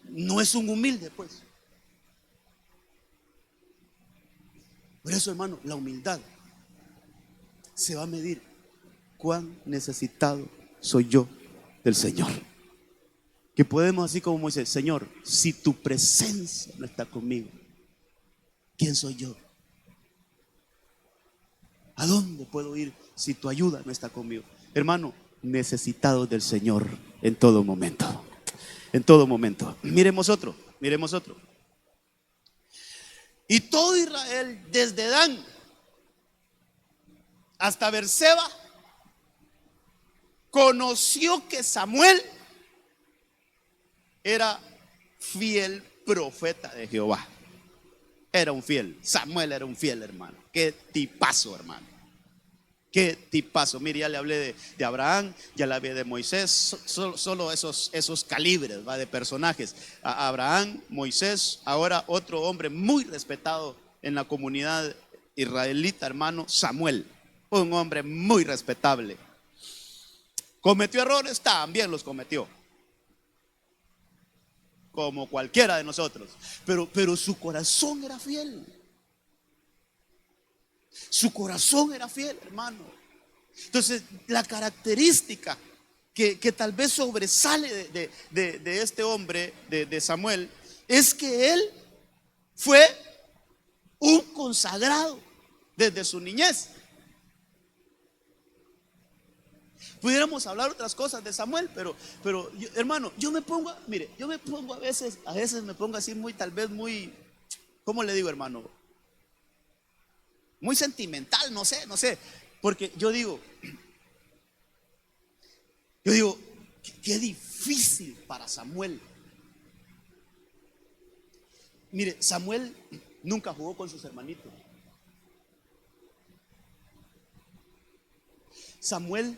No es un humilde, pues. Por eso, hermano, la humildad se va a medir cuán necesitado soy yo del Señor. Que podemos, así como Moisés: Señor, si tu presencia no está conmigo, ¿quién soy yo? ¿A dónde puedo ir si tu ayuda no está conmigo? Hermano, necesitados del Señor en todo momento. En todo momento. Miremos otro. Y todo Israel, desde Dan hasta Berseba, conoció que Samuel era fiel profeta de Jehová. Era un fiel. Samuel era un fiel, hermano. Qué tipazo, hermano. Qué tipazo. Mire, ya le hablé de Abraham, ya le hablé de Moisés. Solo esos calibres, ¿va?, de personajes. Abraham, Moisés, ahora otro hombre muy respetado en la comunidad israelita, hermano, Samuel. Un hombre muy respetable. ¿Cometió errores? También los cometió, como cualquiera de nosotros. Pero su corazón era fiel. Su corazón era fiel, hermano. Entonces, la característica que tal vez sobresale de este hombre, de Samuel, es que él fue un consagrado desde su niñez. Pudiéramos hablar otras cosas de Samuel, pero hermano, yo me pongo, mire, yo me pongo a veces me pongo así muy, tal vez muy, ¿cómo le digo, hermano? Muy sentimental, no sé, porque yo digo, qué difícil para Samuel. Mire, Samuel nunca jugó con sus hermanitos. Samuel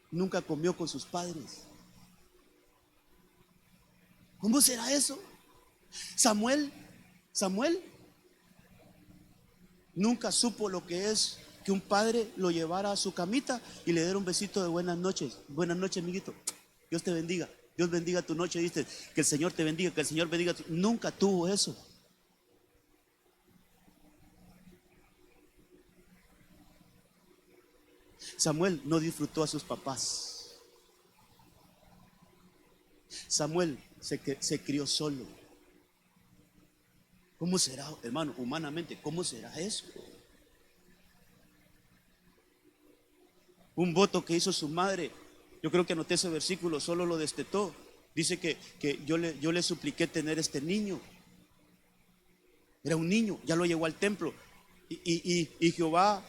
nunca comió con sus padres. ¿Cómo será eso? Samuel nunca supo lo que es que un padre lo llevara a su camita y le diera un besito de buenas noches. Buenas noches, amiguito. Dios te bendiga. Dios bendiga tu noche. Dice que el Señor te bendiga, que el Señor bendiga. Nunca tuvo eso. Samuel no disfrutó a sus papás. Samuel se crió solo. ¿Cómo será, hermano, humanamente? ¿Cómo será eso? Un voto que hizo su madre, yo creo que anoté ese versículo, solo lo destetó. Dice que yo le supliqué tener este niño. Era un niño, ya lo llevó al templo. Y Jehová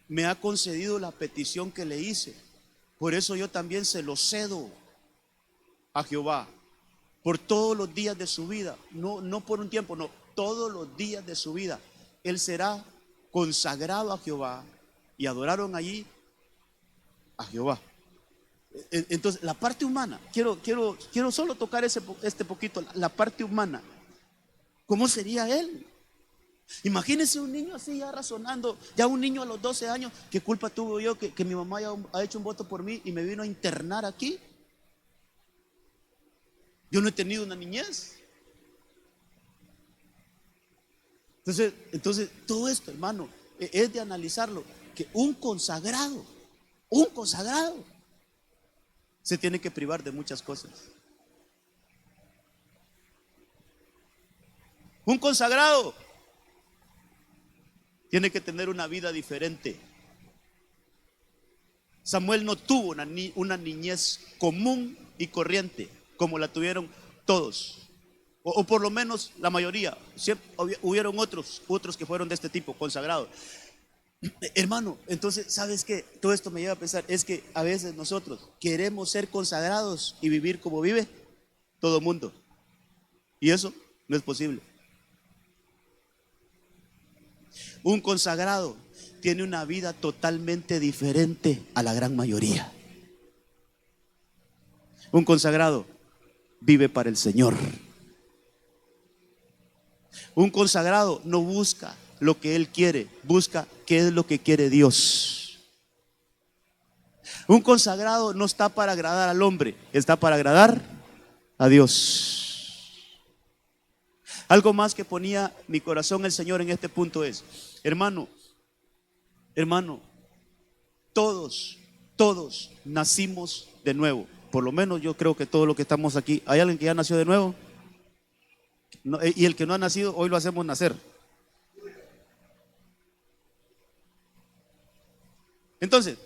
me ha concedido la petición que le hice. Por eso yo también se lo cedo a Jehová. Por todos los días de su vida. No por un tiempo, no. Todos los días de su vida. Él será consagrado a Jehová. Y adoraron allí a Jehová. Entonces, la parte humana, quiero solo tocar este poquito, la parte humana. ¿Cómo sería él? Imagínense un niño así ya razonando, ya un niño a los 12 años, ¿qué culpa tuve yo que mi mamá ha hecho un voto por mí y me vino a internar aquí? Yo no he tenido una niñez. Entonces todo esto, hermano, es de analizarlo, que un consagrado se tiene que privar de muchas cosas. Un consagrado tiene que tener una vida diferente. Samuel no tuvo una niñez común y corriente como la tuvieron todos, o por lo menos la mayoría. Hubieron otros que fueron de este tipo, consagrados. Hermano, entonces, ¿sabes qué? Todo esto me lleva a pensar, es que a veces nosotros queremos ser consagrados y vivir como vive todo mundo, y eso no es posible. Un consagrado tiene una vida totalmente diferente a la gran mayoría. Un consagrado vive para el Señor. Un consagrado no busca lo que él quiere, busca qué es lo que quiere Dios. Un consagrado no está para agradar al hombre, está para agradar a Dios. Algo más que ponía mi corazón el Señor en este punto es, hermano, todos nacimos de nuevo. Por lo menos yo creo que todos los que estamos aquí, ¿hay alguien que ya nació de nuevo? No, y el que no ha nacido, hoy lo hacemos nacer. Entonces,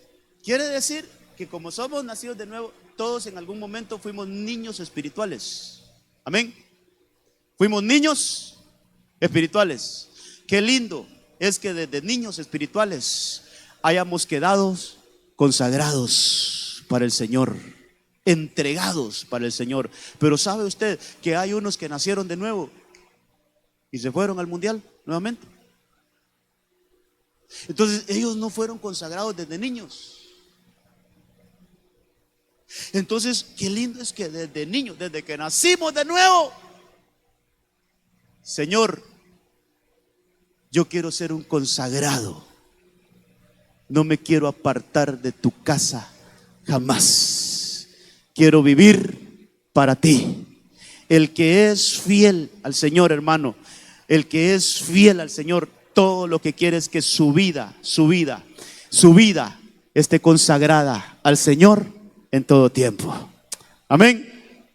quiere decir que como somos nacidos de nuevo, todos en algún momento fuimos niños espirituales. Amén. Fuimos niños espirituales. Qué lindo es que desde niños espirituales hayamos quedado consagrados para el Señor, entregados para el Señor. Pero ¿sabe usted que hay unos que nacieron de nuevo y se fueron al mundial nuevamente? Entonces ellos no fueron consagrados desde niños. Entonces qué lindo es que desde niños, desde que nacimos de nuevo, Señor, yo quiero ser un consagrado. No me quiero apartar de tu casa jamás. Quiero vivir para ti. El que es fiel al Señor, hermano, el que es fiel al Señor, todo lo que quiere es que su vida esté consagrada al Señor en todo tiempo. Amén.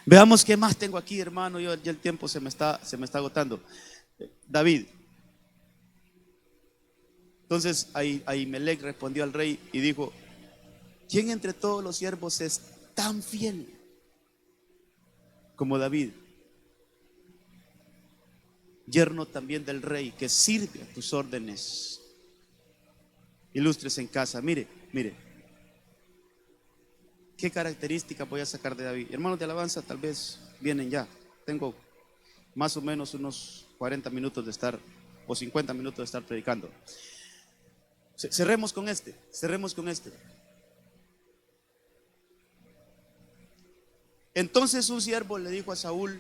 Veamos qué más tengo aquí, hermano. Ya el tiempo se me está agotando. David. Entonces Ahimelech respondió al rey y dijo: ¿quién entre todos los siervos es tan fiel como David, yerno también del rey, que sirve a tus órdenes? Ilustres en casa. Mire, ¿qué características voy a sacar de David? Hermanos de alabanza, tal vez vienen ya. Tengo más o menos unos 40 minutos de estar, o 50 minutos de estar predicando. Cerremos con este. Entonces un siervo le dijo a Saúl,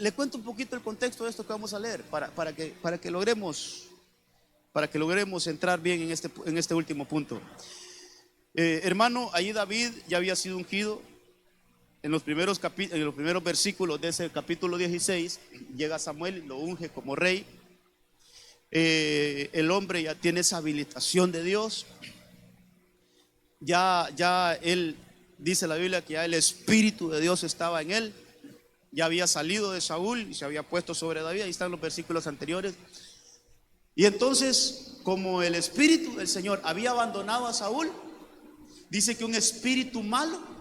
le cuento un poquito el contexto de esto que vamos a leer, para que logremos entrar bien en este último punto. Hermano, ahí David ya había sido ungido. En los primeros versículos de ese capítulo 16, llega Samuel y lo unge como rey. El hombre ya tiene esa habilitación de Dios. Ya él, dice la Biblia, que ya el Espíritu de Dios estaba en él. Ya había salido de Saúl y se había puesto sobre David. Ahí están los versículos anteriores. Y entonces, como el Espíritu del Señor había abandonado a Saúl, dice que un espíritu malo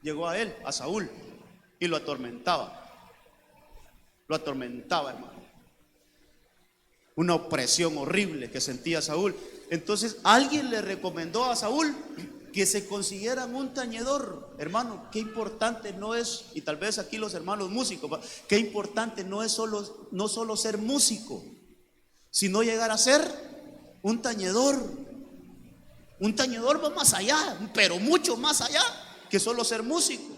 llegó a él, a Saúl, y lo atormentaba, hermano. Una opresión horrible que sentía Saúl. Entonces alguien le recomendó a Saúl que se consiguieran un tañedor. Hermano, qué importante no es, y tal vez aquí los hermanos músicos, qué importante no es no solo ser músico, sino llegar a ser un tañedor. Un tañedor va más allá, pero mucho más allá que solo ser músico.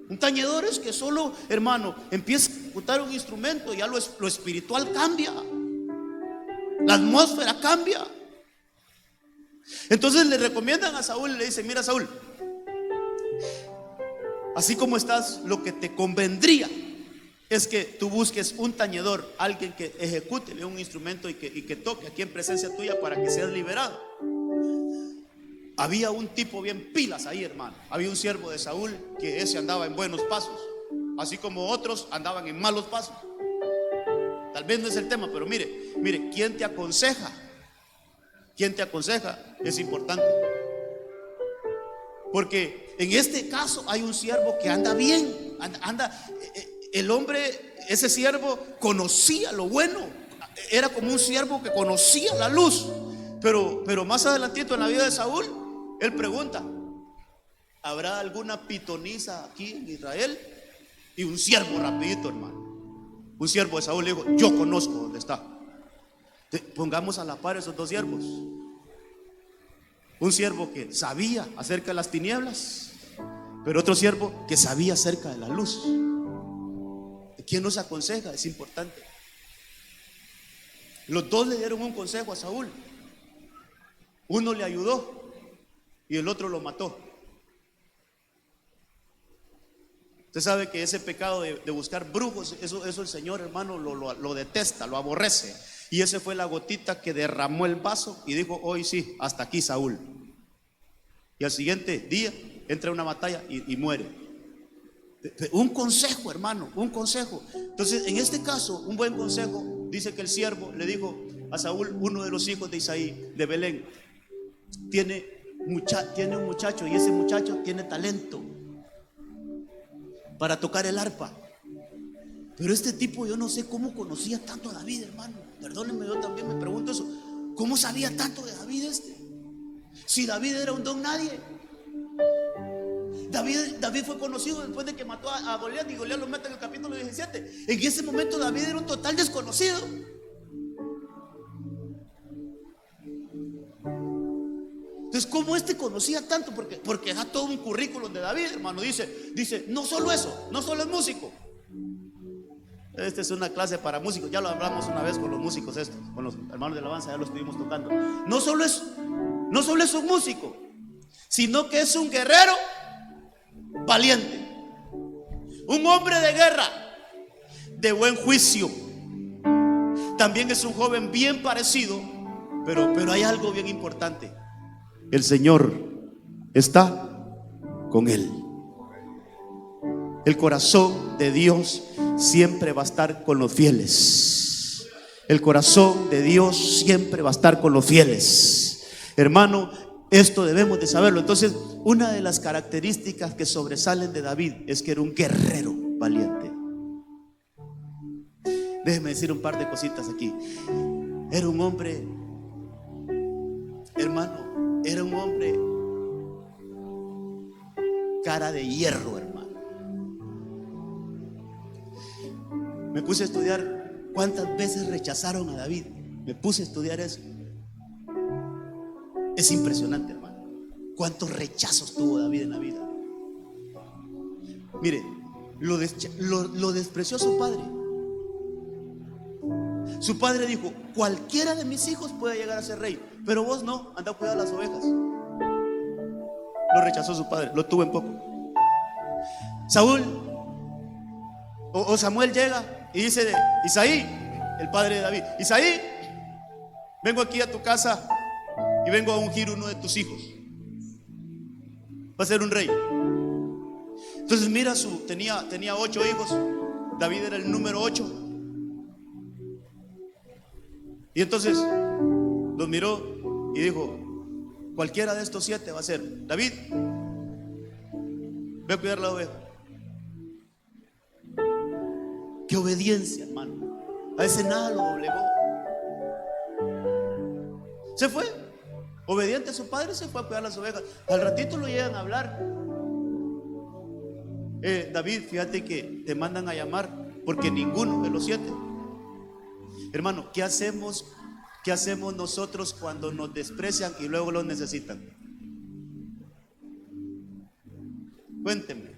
Un tañedor es que solo, hermano, empieza a ejecutar un instrumento y ya lo espiritual cambia, la atmósfera cambia. Entonces le recomiendan a Saúl y le dicen: mira, Saúl, así como estás, lo que te convendría es que tú busques un tañedor, alguien que ejecute un instrumento y que toque aquí en presencia tuya para que seas liberado. Había un tipo bien pilas ahí, hermano. Había un siervo de Saúl que ese andaba en buenos pasos, así como otros andaban en malos pasos. Tal vez no es el tema, pero mire, ¿quién te aconseja? ¿Quién te aconseja? Es importante. Porque en este caso hay un siervo que anda bien, el hombre, ese siervo conocía lo bueno, era como un siervo que conocía la luz. Pero más adelantito en la vida de Saúl, él pregunta: ¿habrá alguna pitonisa aquí en Israel? Y un siervo rapidito, hermano, un siervo de Saúl le dijo: yo conozco dónde está. Pongamos a la par esos dos siervos. Un siervo que sabía acerca de las tinieblas, pero otro siervo que sabía acerca de la luz. ¿Quién nos aconseja? Es importante. Los dos le dieron un consejo a Saúl. Uno le ayudó y el otro lo mató. Usted sabe que ese pecado de buscar brujos, eso el Señor, hermano, lo detesta, lo aborrece. Y ese fue la gotita que derramó el vaso y dijo: hoy sí, hasta aquí, Saúl. Y al siguiente día entra a una batalla y muere. Un consejo, hermano, un consejo. Entonces, en este caso, un buen consejo, dice que el siervo le dijo a Saúl, uno de los hijos de Isaí, de Belén, tiene un muchacho, y ese muchacho tiene talento para tocar el arpa. Pero este tipo, yo no sé cómo conocía tanto a David, hermano. Perdónenme, yo también me pregunto eso. ¿Cómo sabía tanto de David este? Si David era un don nadie. David fue conocido después de que mató a Goliat, y Goliat lo mete en el capítulo 16 27. En ese momento David era un total desconocido. Entonces, ¿cómo conocía tanto? Porque da todo un currículum de David, hermano. Dice, no solo eso, no solo es músico. Esta es una clase para músicos. Ya lo hablamos una vez con los músicos, con los hermanos de alabanza, ya lo estuvimos tocando. No solo es un músico, sino que es un guerrero valiente, un hombre de guerra, de buen juicio. También es un joven bien parecido, pero hay algo bien importante: el Señor está con él. El corazón de Dios siempre va a estar con los fieles. El corazón de Dios siempre va a estar con los fieles. Hermano, esto debemos de saberlo. Entonces, una de las características que sobresalen de David es que era un guerrero valiente. Déjeme decir un par de cositas aquí. Era un hombre, hermano, era un hombre cara de hierro, hermano. Me puse a estudiar cuántas veces rechazaron a David. Me puse a estudiar eso. Es impresionante, hermano, cuántos rechazos tuvo David en la vida. Mire, lo despreció su padre. Su padre dijo: cualquiera de mis hijos puede llegar a ser rey, pero vos no, anda a cuidar las ovejas. Lo rechazó su padre, lo tuvo en poco. Samuel llega y dice de Isaí, el padre de David: Isaí, vengo aquí a tu casa y vengo a ungir uno de tus hijos, va a ser un rey. Entonces mira, tenía 8 hijos. David era el número 8. Y entonces los miró y dijo: cualquiera de estos 7 va a ser. David, ve a cuidar la oveja. Qué obediencia, hermano. A ese nada lo doblegó. Se fue, obediente a su padre, se fue a cuidar las ovejas. Al ratito lo llegan a hablar. David, fíjate que te mandan a llamar porque ninguno de los 7. Hermano, ¿qué hacemos nosotros cuando nos desprecian y luego los necesitan? Cuéntenme.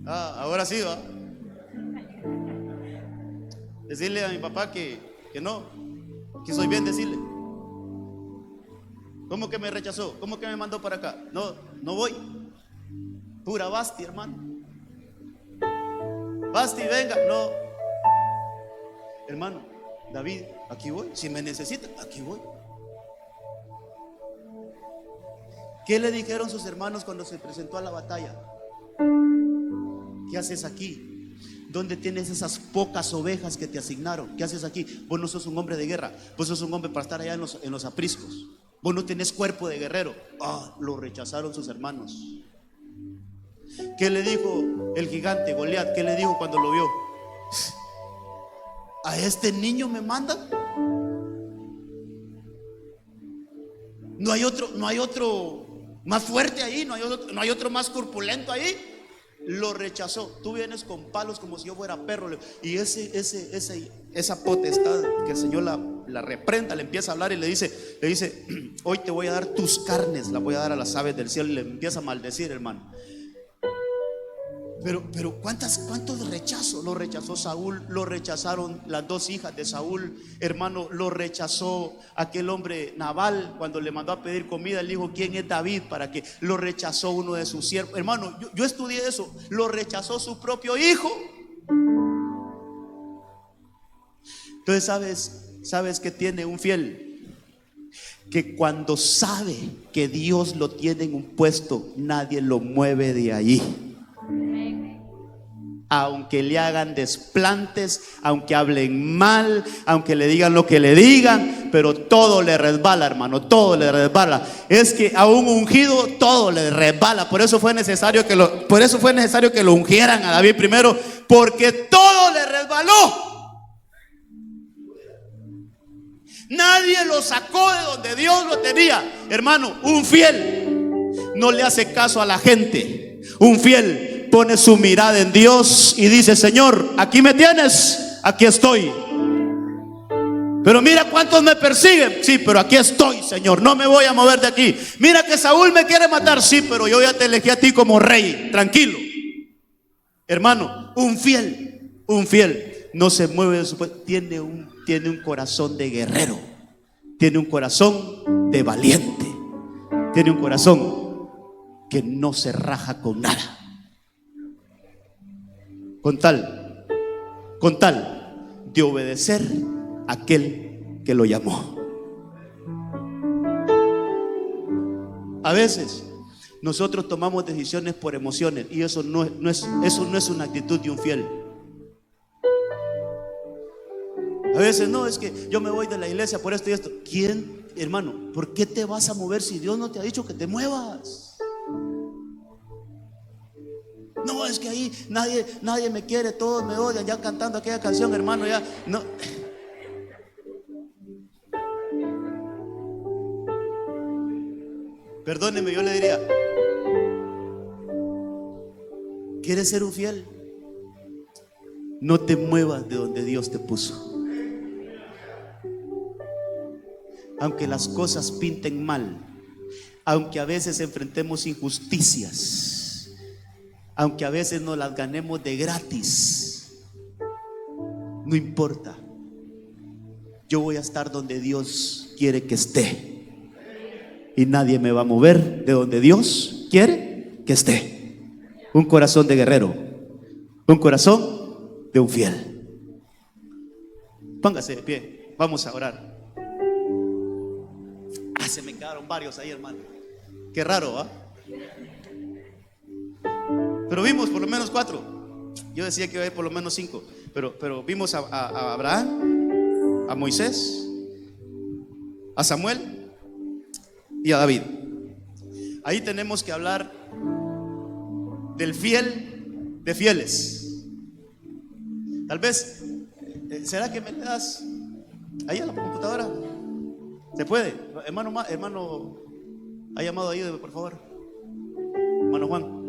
Ahora sí, ¿va? Decirle a mi papá que no, que soy bien, decirle. ¿Cómo que me rechazó? ¿Cómo que me mandó para acá? No voy. Pura Basti, hermano. Basti, venga. No. Hermano, David, aquí voy. Si me necesita, aquí voy. ¿Qué le dijeron sus hermanos cuando se presentó a la batalla? ¿Qué haces aquí? ¿Dónde tienes esas pocas ovejas que te asignaron? ¿Qué haces aquí? Vos no sos un hombre de guerra. Vos sos un hombre para estar allá en los apriscos. Vos no tenés cuerpo de guerrero. Lo rechazaron sus hermanos. ¿Qué le dijo el gigante Goliat? ¿Qué le dijo cuando lo vio? ¿A este niño me mandan? No hay otro más fuerte ahí, no hay otro más corpulento ahí. Lo rechazó. Tú vienes con palos como si yo fuera perro. Y esa potestad, que el Señor la reprenda, le empieza a hablar y le dice: hoy te voy a dar tus carnes, las voy a dar a las aves del cielo. Y le empieza a maldecir, hermano. Pero ¿cuántos rechazos? Lo rechazó Saúl, lo rechazaron las 2 hijas de Saúl, hermano. Lo rechazó aquel hombre Nabal cuando le mandó a pedir comida. Él dijo: ¿quién es David? Para que lo rechazó uno de sus siervos. Hermano, yo estudié eso. Lo rechazó su propio hijo. Entonces, ¿sabes qué tiene un fiel? Que cuando sabe que Dios lo tiene en un puesto, nadie lo mueve de allí. Aunque le hagan desplantes, aunque hablen mal, aunque le digan lo que le digan, pero todo le resbala, hermano, todo le resbala. Es que a un ungido todo le resbala. Por eso fue necesario que lo ungieran a David primero, porque todo le resbaló. Nadie lo sacó de donde Dios lo tenía. Hermano, un fiel no le hace caso a la gente. Un fiel pone su mirada en Dios y dice: Señor, aquí me tienes, aquí estoy. Pero mira cuántos me persiguen. Sí, pero aquí estoy, Señor, no me voy a mover de aquí. Mira que Saúl me quiere matar. Sí, pero yo ya te elegí a ti como rey. Tranquilo. Hermano, un fiel no se mueve de su puesto. Tiene un corazón de guerrero. Tiene un corazón de valiente. Tiene un corazón que no se raja con nada. Con tal de obedecer a aquel que lo llamó. A veces nosotros tomamos decisiones por emociones y eso no es una actitud de un fiel. A veces no, es que yo me voy de la iglesia por esto y esto. ¿Quién, hermano? ¿Por qué te vas a mover si Dios no te ha dicho que te muevas? No, es que ahí nadie me quiere, todos me odian, ya cantando aquella canción, hermano, ya no. Perdóneme, yo le diría: ¿quieres ser un fiel? No te muevas de donde Dios te puso. Aunque las cosas pinten mal, aunque a veces enfrentemos injusticias, aunque a veces nos las ganemos de gratis, no importa. Yo voy a estar donde Dios quiere que esté, y nadie me va a mover de donde Dios quiere que esté. Un corazón de guerrero, un corazón de un fiel. Póngase de pie, vamos a orar. Se me quedaron varios ahí, hermano. Qué raro, ¿ah? Pero vimos por lo menos 4. Yo decía que iba a haber por lo menos 5. Pero vimos a Abraham, a Moisés, a Samuel y a David. Ahí tenemos que hablar del fiel de fieles. Tal vez, ¿será que me das ahí a la computadora? ¿Se puede? Hermano, ha llamado ahí, por favor. Hermano Juan.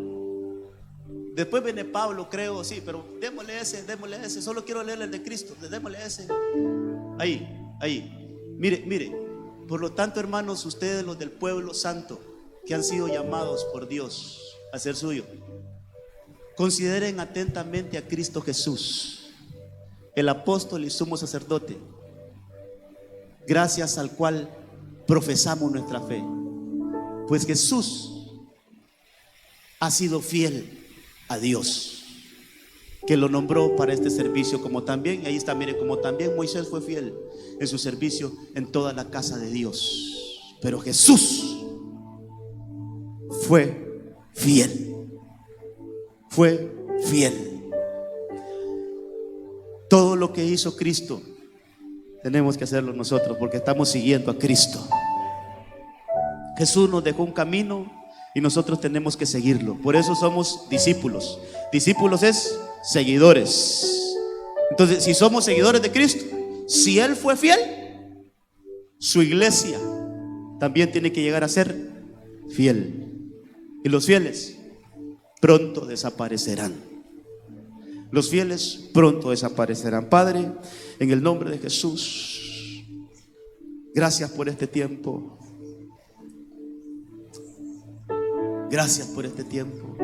Después viene Pablo, creo, sí, pero démosle ese. Solo quiero leerle el de Cristo. Démosle ese. Ahí. Mire. Por lo tanto, hermanos, ustedes, los del pueblo santo, que han sido llamados por Dios a ser suyo, consideren atentamente a Cristo Jesús, el apóstol y sumo sacerdote, gracias al cual profesamos nuestra fe. Pues Jesús ha sido fiel a Dios, que lo nombró para este servicio, como también, ahí está, mire, como también Moisés fue fiel en su servicio en toda la casa de Dios. Pero Jesús fue fiel. Todo lo que hizo Cristo tenemos que hacerlo nosotros, porque estamos siguiendo a Cristo. Jesús nos dejó un camino y nosotros tenemos que seguirlo. Por eso somos discípulos. Discípulos es seguidores. Entonces, si somos seguidores de Cristo, si Él fue fiel, su iglesia también tiene que llegar a ser fiel. Y los fieles pronto desaparecerán. Los fieles pronto desaparecerán. Padre, en el nombre de Jesús, gracias por este tiempo. Gracias por este tiempo.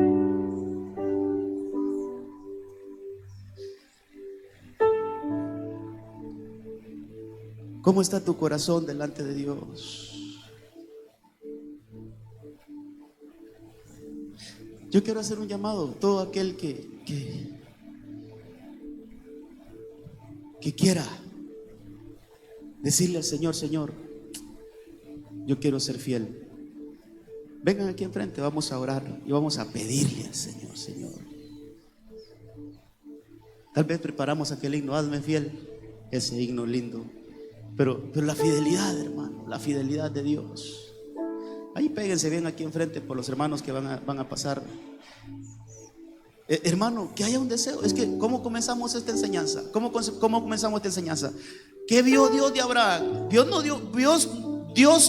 ¿Cómo está tu corazón delante de Dios? Yo quiero hacer un llamado. Todo aquel que quiera decirle al Señor: Señor, yo quiero ser fiel. Vengan aquí enfrente, vamos a orar y vamos a pedirle al Señor: Señor. Tal vez preparamos aquel himno, hazme fiel, ese himno lindo. Pero la fidelidad, hermano, la fidelidad de Dios. Ahí péguense bien aquí enfrente por los hermanos que van a pasar. Hermano, que haya un deseo. Es que, ¿cómo comenzamos esta enseñanza? ¿Cómo comenzamos esta enseñanza? ¿Qué vio Dios de Abraham? Dios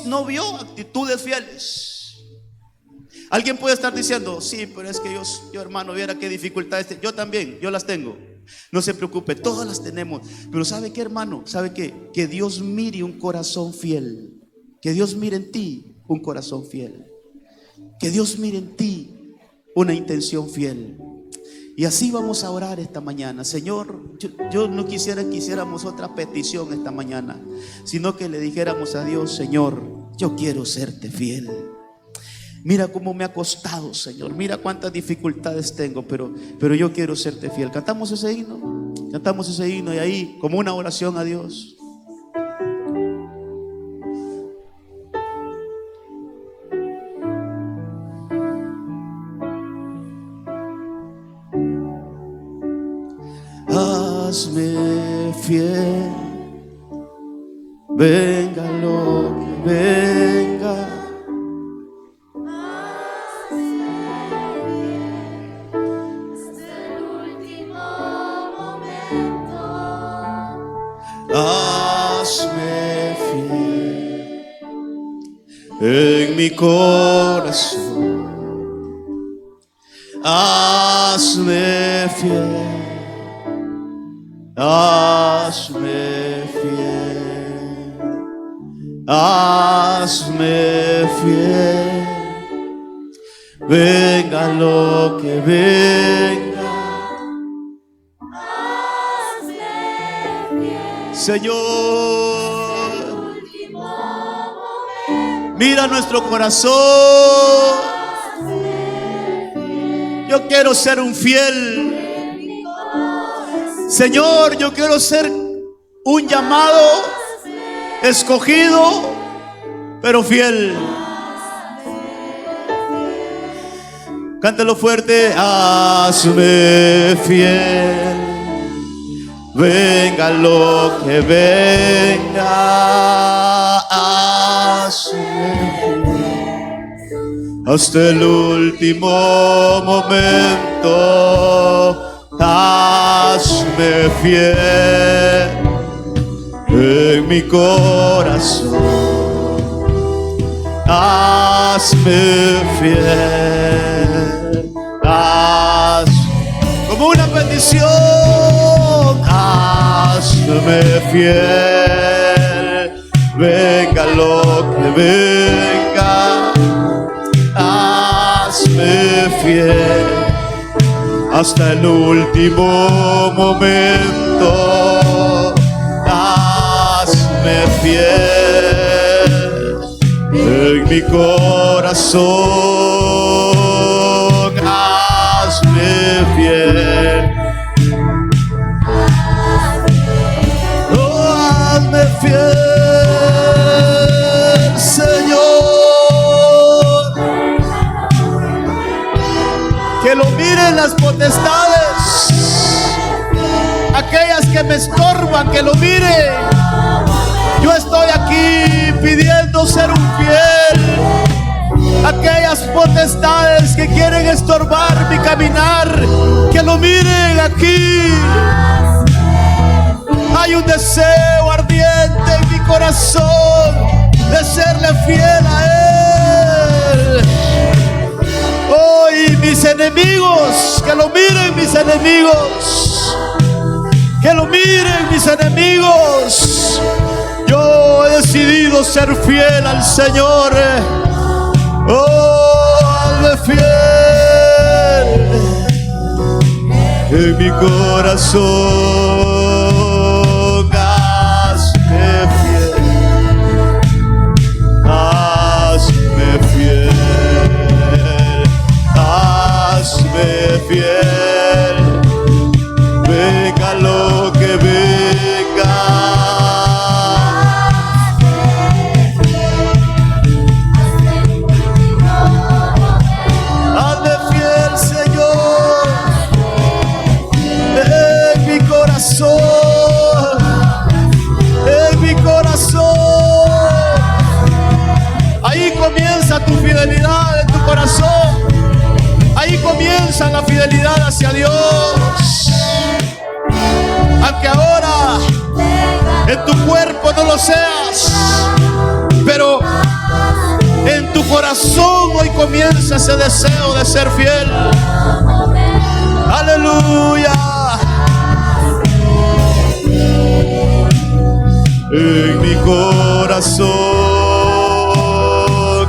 no vio actitudes fieles. Alguien puede estar diciendo, sí, pero es que yo hermano, viera qué dificultades. Yo también, yo las tengo. No se preocupe, todas las tenemos. Pero ¿sabe qué, hermano? ¿Sabe qué? Que Dios mire un corazón fiel. Que Dios mire en ti un corazón fiel. Que Dios mire en ti una intención fiel. Y así vamos a orar esta mañana. Señor, yo no quisiera que hiciéramos otra petición esta mañana, sino que le dijéramos a Dios, Señor, yo quiero serte fiel. Mira cómo me ha costado, Señor. Mira cuántas dificultades tengo, pero yo quiero serte fiel. Cantamos ese himno. Cantamos ese himno y ahí como una oración a Dios. Hazme fiel, venga lo que venga. Hazme fiel en mi corazón. Hazme fiel. Hazme fiel. Hazme fiel. Venga lo que venga. Señor, mira nuestro corazón. Yo quiero ser un fiel. Señor, yo quiero ser un llamado, escogido, pero fiel. Cántalo fuerte. Hazme fiel. Venga lo que venga, hazme fiel hasta el último momento. Hazme fiel en mi corazón. Hazme fiel. Como una petición. Hazme fiel, venga lo que venga. Hazme fiel hasta el último momento. Hazme fiel en mi corazón. Hazme fiel. Hazme fiel, Señor. Que lo miren las potestades, aquellas que me estorban, que lo miren. Yo estoy aquí pidiendo ser un fiel. Aquellas potestades que quieren estorbar mi caminar, que lo miren aquí. Hay un deseo ardiente en mi corazón de serle fiel a Él. Hoy mis enemigos, que lo miren mis enemigos, que lo miren mis enemigos. Yo he decidido ser fiel al Señor. Oh, hazme fiel en mi corazón. Hazme fiel, venga lo que venga. Hazme fiel, Señor, en mi corazón, en mi corazón. Ahí comienza tu fidelidad en tu corazón. Ahí comienza la fidelidad hacia Dios. Aunque ahora en tu cuerpo no lo seas, pero en tu corazón hoy comienza ese deseo de ser fiel. Aleluya. En mi corazón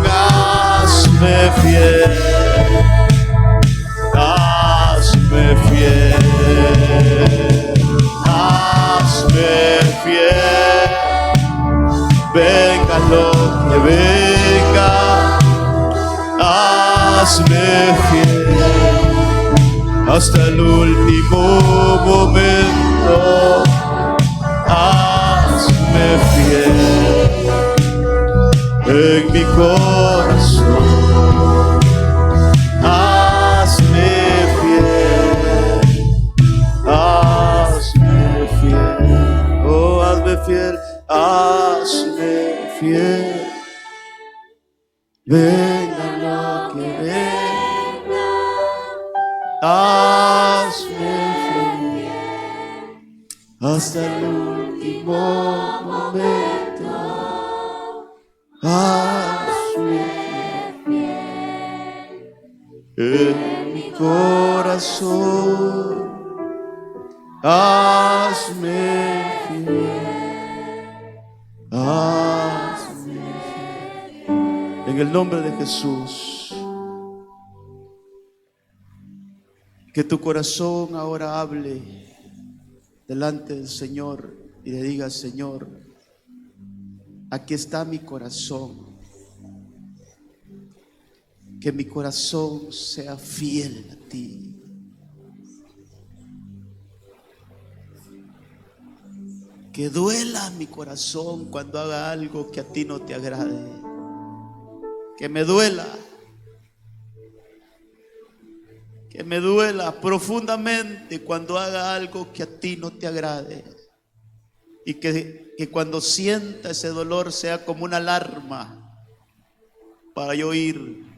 hazme fiel, hazme fiel, hazme fiel. Venga lo que venga, hazme fiel hasta el último momento. Hazme fiel en mi corazón. Hazme fiel, hazme fiel. Oh, hazme fiel, hazme fiel. Venga lo que venga, hazme fiel hasta el último momento. Hazme fiel en mi corazón. Hazme fiel, hazme fiel. En el nombre de Jesús, que tu corazón ahora hable delante del Señor y le diga: Señor, aquí está mi corazón. Que mi corazón sea fiel a ti. Que duela mi corazón cuando haga algo que a ti no te agrade. Que me duela. Que me duela profundamente cuando haga algo que a ti no te agrade. Y que cuando sienta ese dolor sea como una alarma para yo ir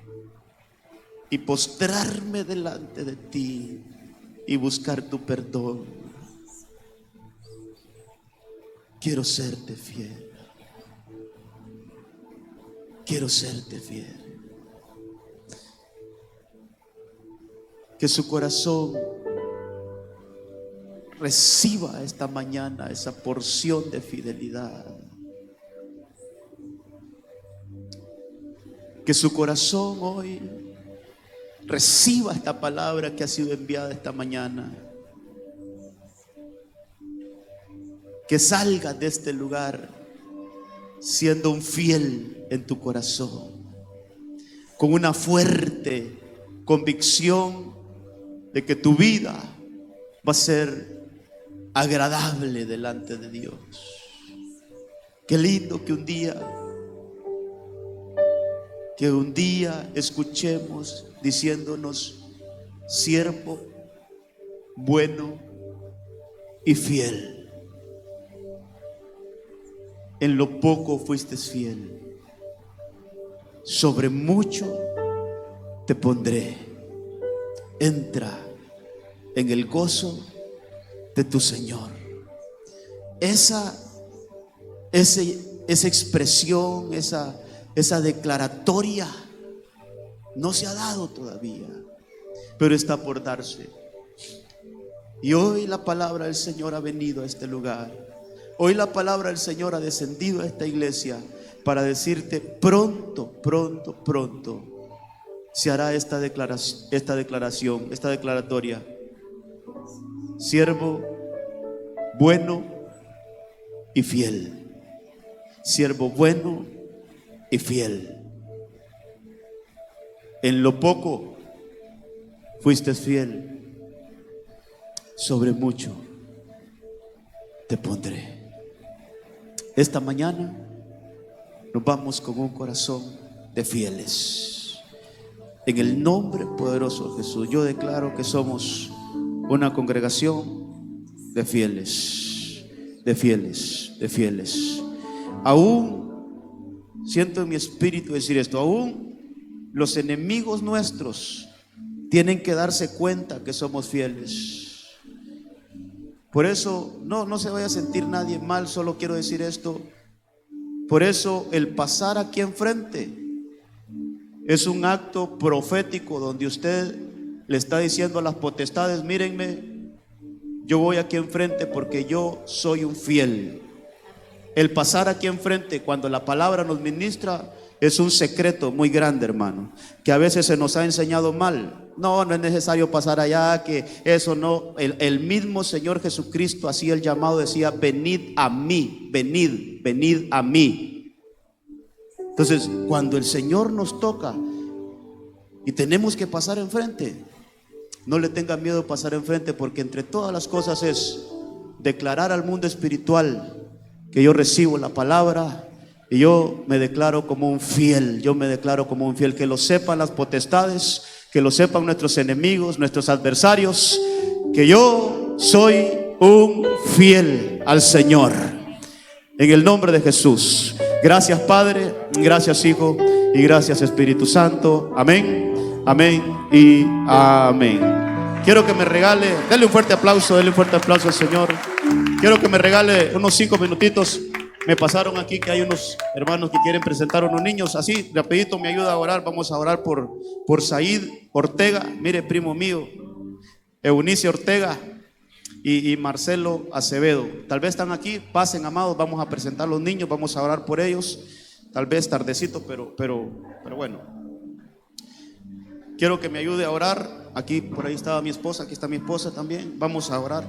y postrarme delante de ti y buscar tu perdón. Quiero serte fiel. Quiero serte fiel. Que su corazón reciba esta mañana esa porción de fidelidad. Que su corazón hoy reciba esta palabra que ha sido enviada esta mañana. Que salgas de este lugar siendo un fiel en tu corazón, con una fuerte convicción de que tu vida va a ser agradable delante de Dios. Qué lindo que un día escuchemos diciéndonos: siervo bueno y fiel. En lo poco fuiste fiel, sobre mucho te pondré. Entra en el gozo de tu Señor. Esa expresión, esa declaratoria no se ha dado todavía, pero está por darse. Y hoy la palabra del Señor ha venido a este lugar. Hoy la palabra del Señor ha descendido a esta iglesia para decirte: pronto, pronto, pronto se hará esta declaratoria. Siervo bueno y fiel. Siervo bueno y fiel. En lo poco fuiste fiel, sobre mucho te pondré. Esta mañana nos vamos con un corazón de fieles. En el nombre poderoso de Jesús, yo declaro que somos una congregación de fieles, de fieles, de fieles. Aún siento en mi espíritu decir esto: aún los enemigos nuestros tienen que darse cuenta que somos fieles. Por eso no se vaya a sentir nadie mal, solo quiero decir esto. Por eso el pasar aquí enfrente Es un acto profético donde usted le está diciendo a las potestades: mírenme, yo voy aquí enfrente porque yo soy un fiel. El pasar aquí enfrente cuando la palabra nos ministra es un secreto muy grande, hermano, que a veces se nos ha enseñado mal. No es necesario pasar allá, que eso no. El mismo Señor Jesucristo hacía el llamado, decía: venid a mí, venid, venid a mí. Entonces, cuando el Señor nos toca y tenemos que pasar enfrente, no le tenga miedo de pasar enfrente, porque entre todas las cosas es declarar al mundo espiritual que yo recibo la palabra y yo me declaro como un fiel. Yo me declaro como un fiel. Que lo sepan las potestades, que lo sepan nuestros enemigos, nuestros adversarios, que yo soy un fiel al Señor, en el nombre de Jesús. Gracias, Padre, gracias, Hijo, y gracias, Espíritu Santo. Amén, amén y amén. Quiero que me regale, denle un fuerte aplauso al Señor. Quiero que me regale unos 5 minutitos. Me pasaron aquí que hay unos hermanos que quieren presentar a unos niños. Así, rapidito, me ayuda a orar. Vamos a orar por Said Ortega. Mire, primo mío, Eunice Ortega y Marcelo Acevedo. Tal vez están aquí, pasen, amados. Vamos a presentar a los niños, vamos a orar por ellos. Tal vez tardecito, pero bueno. Quiero que me ayude a orar. Aquí, por ahí estaba mi esposa, aquí está mi esposa también. Vamos a orar.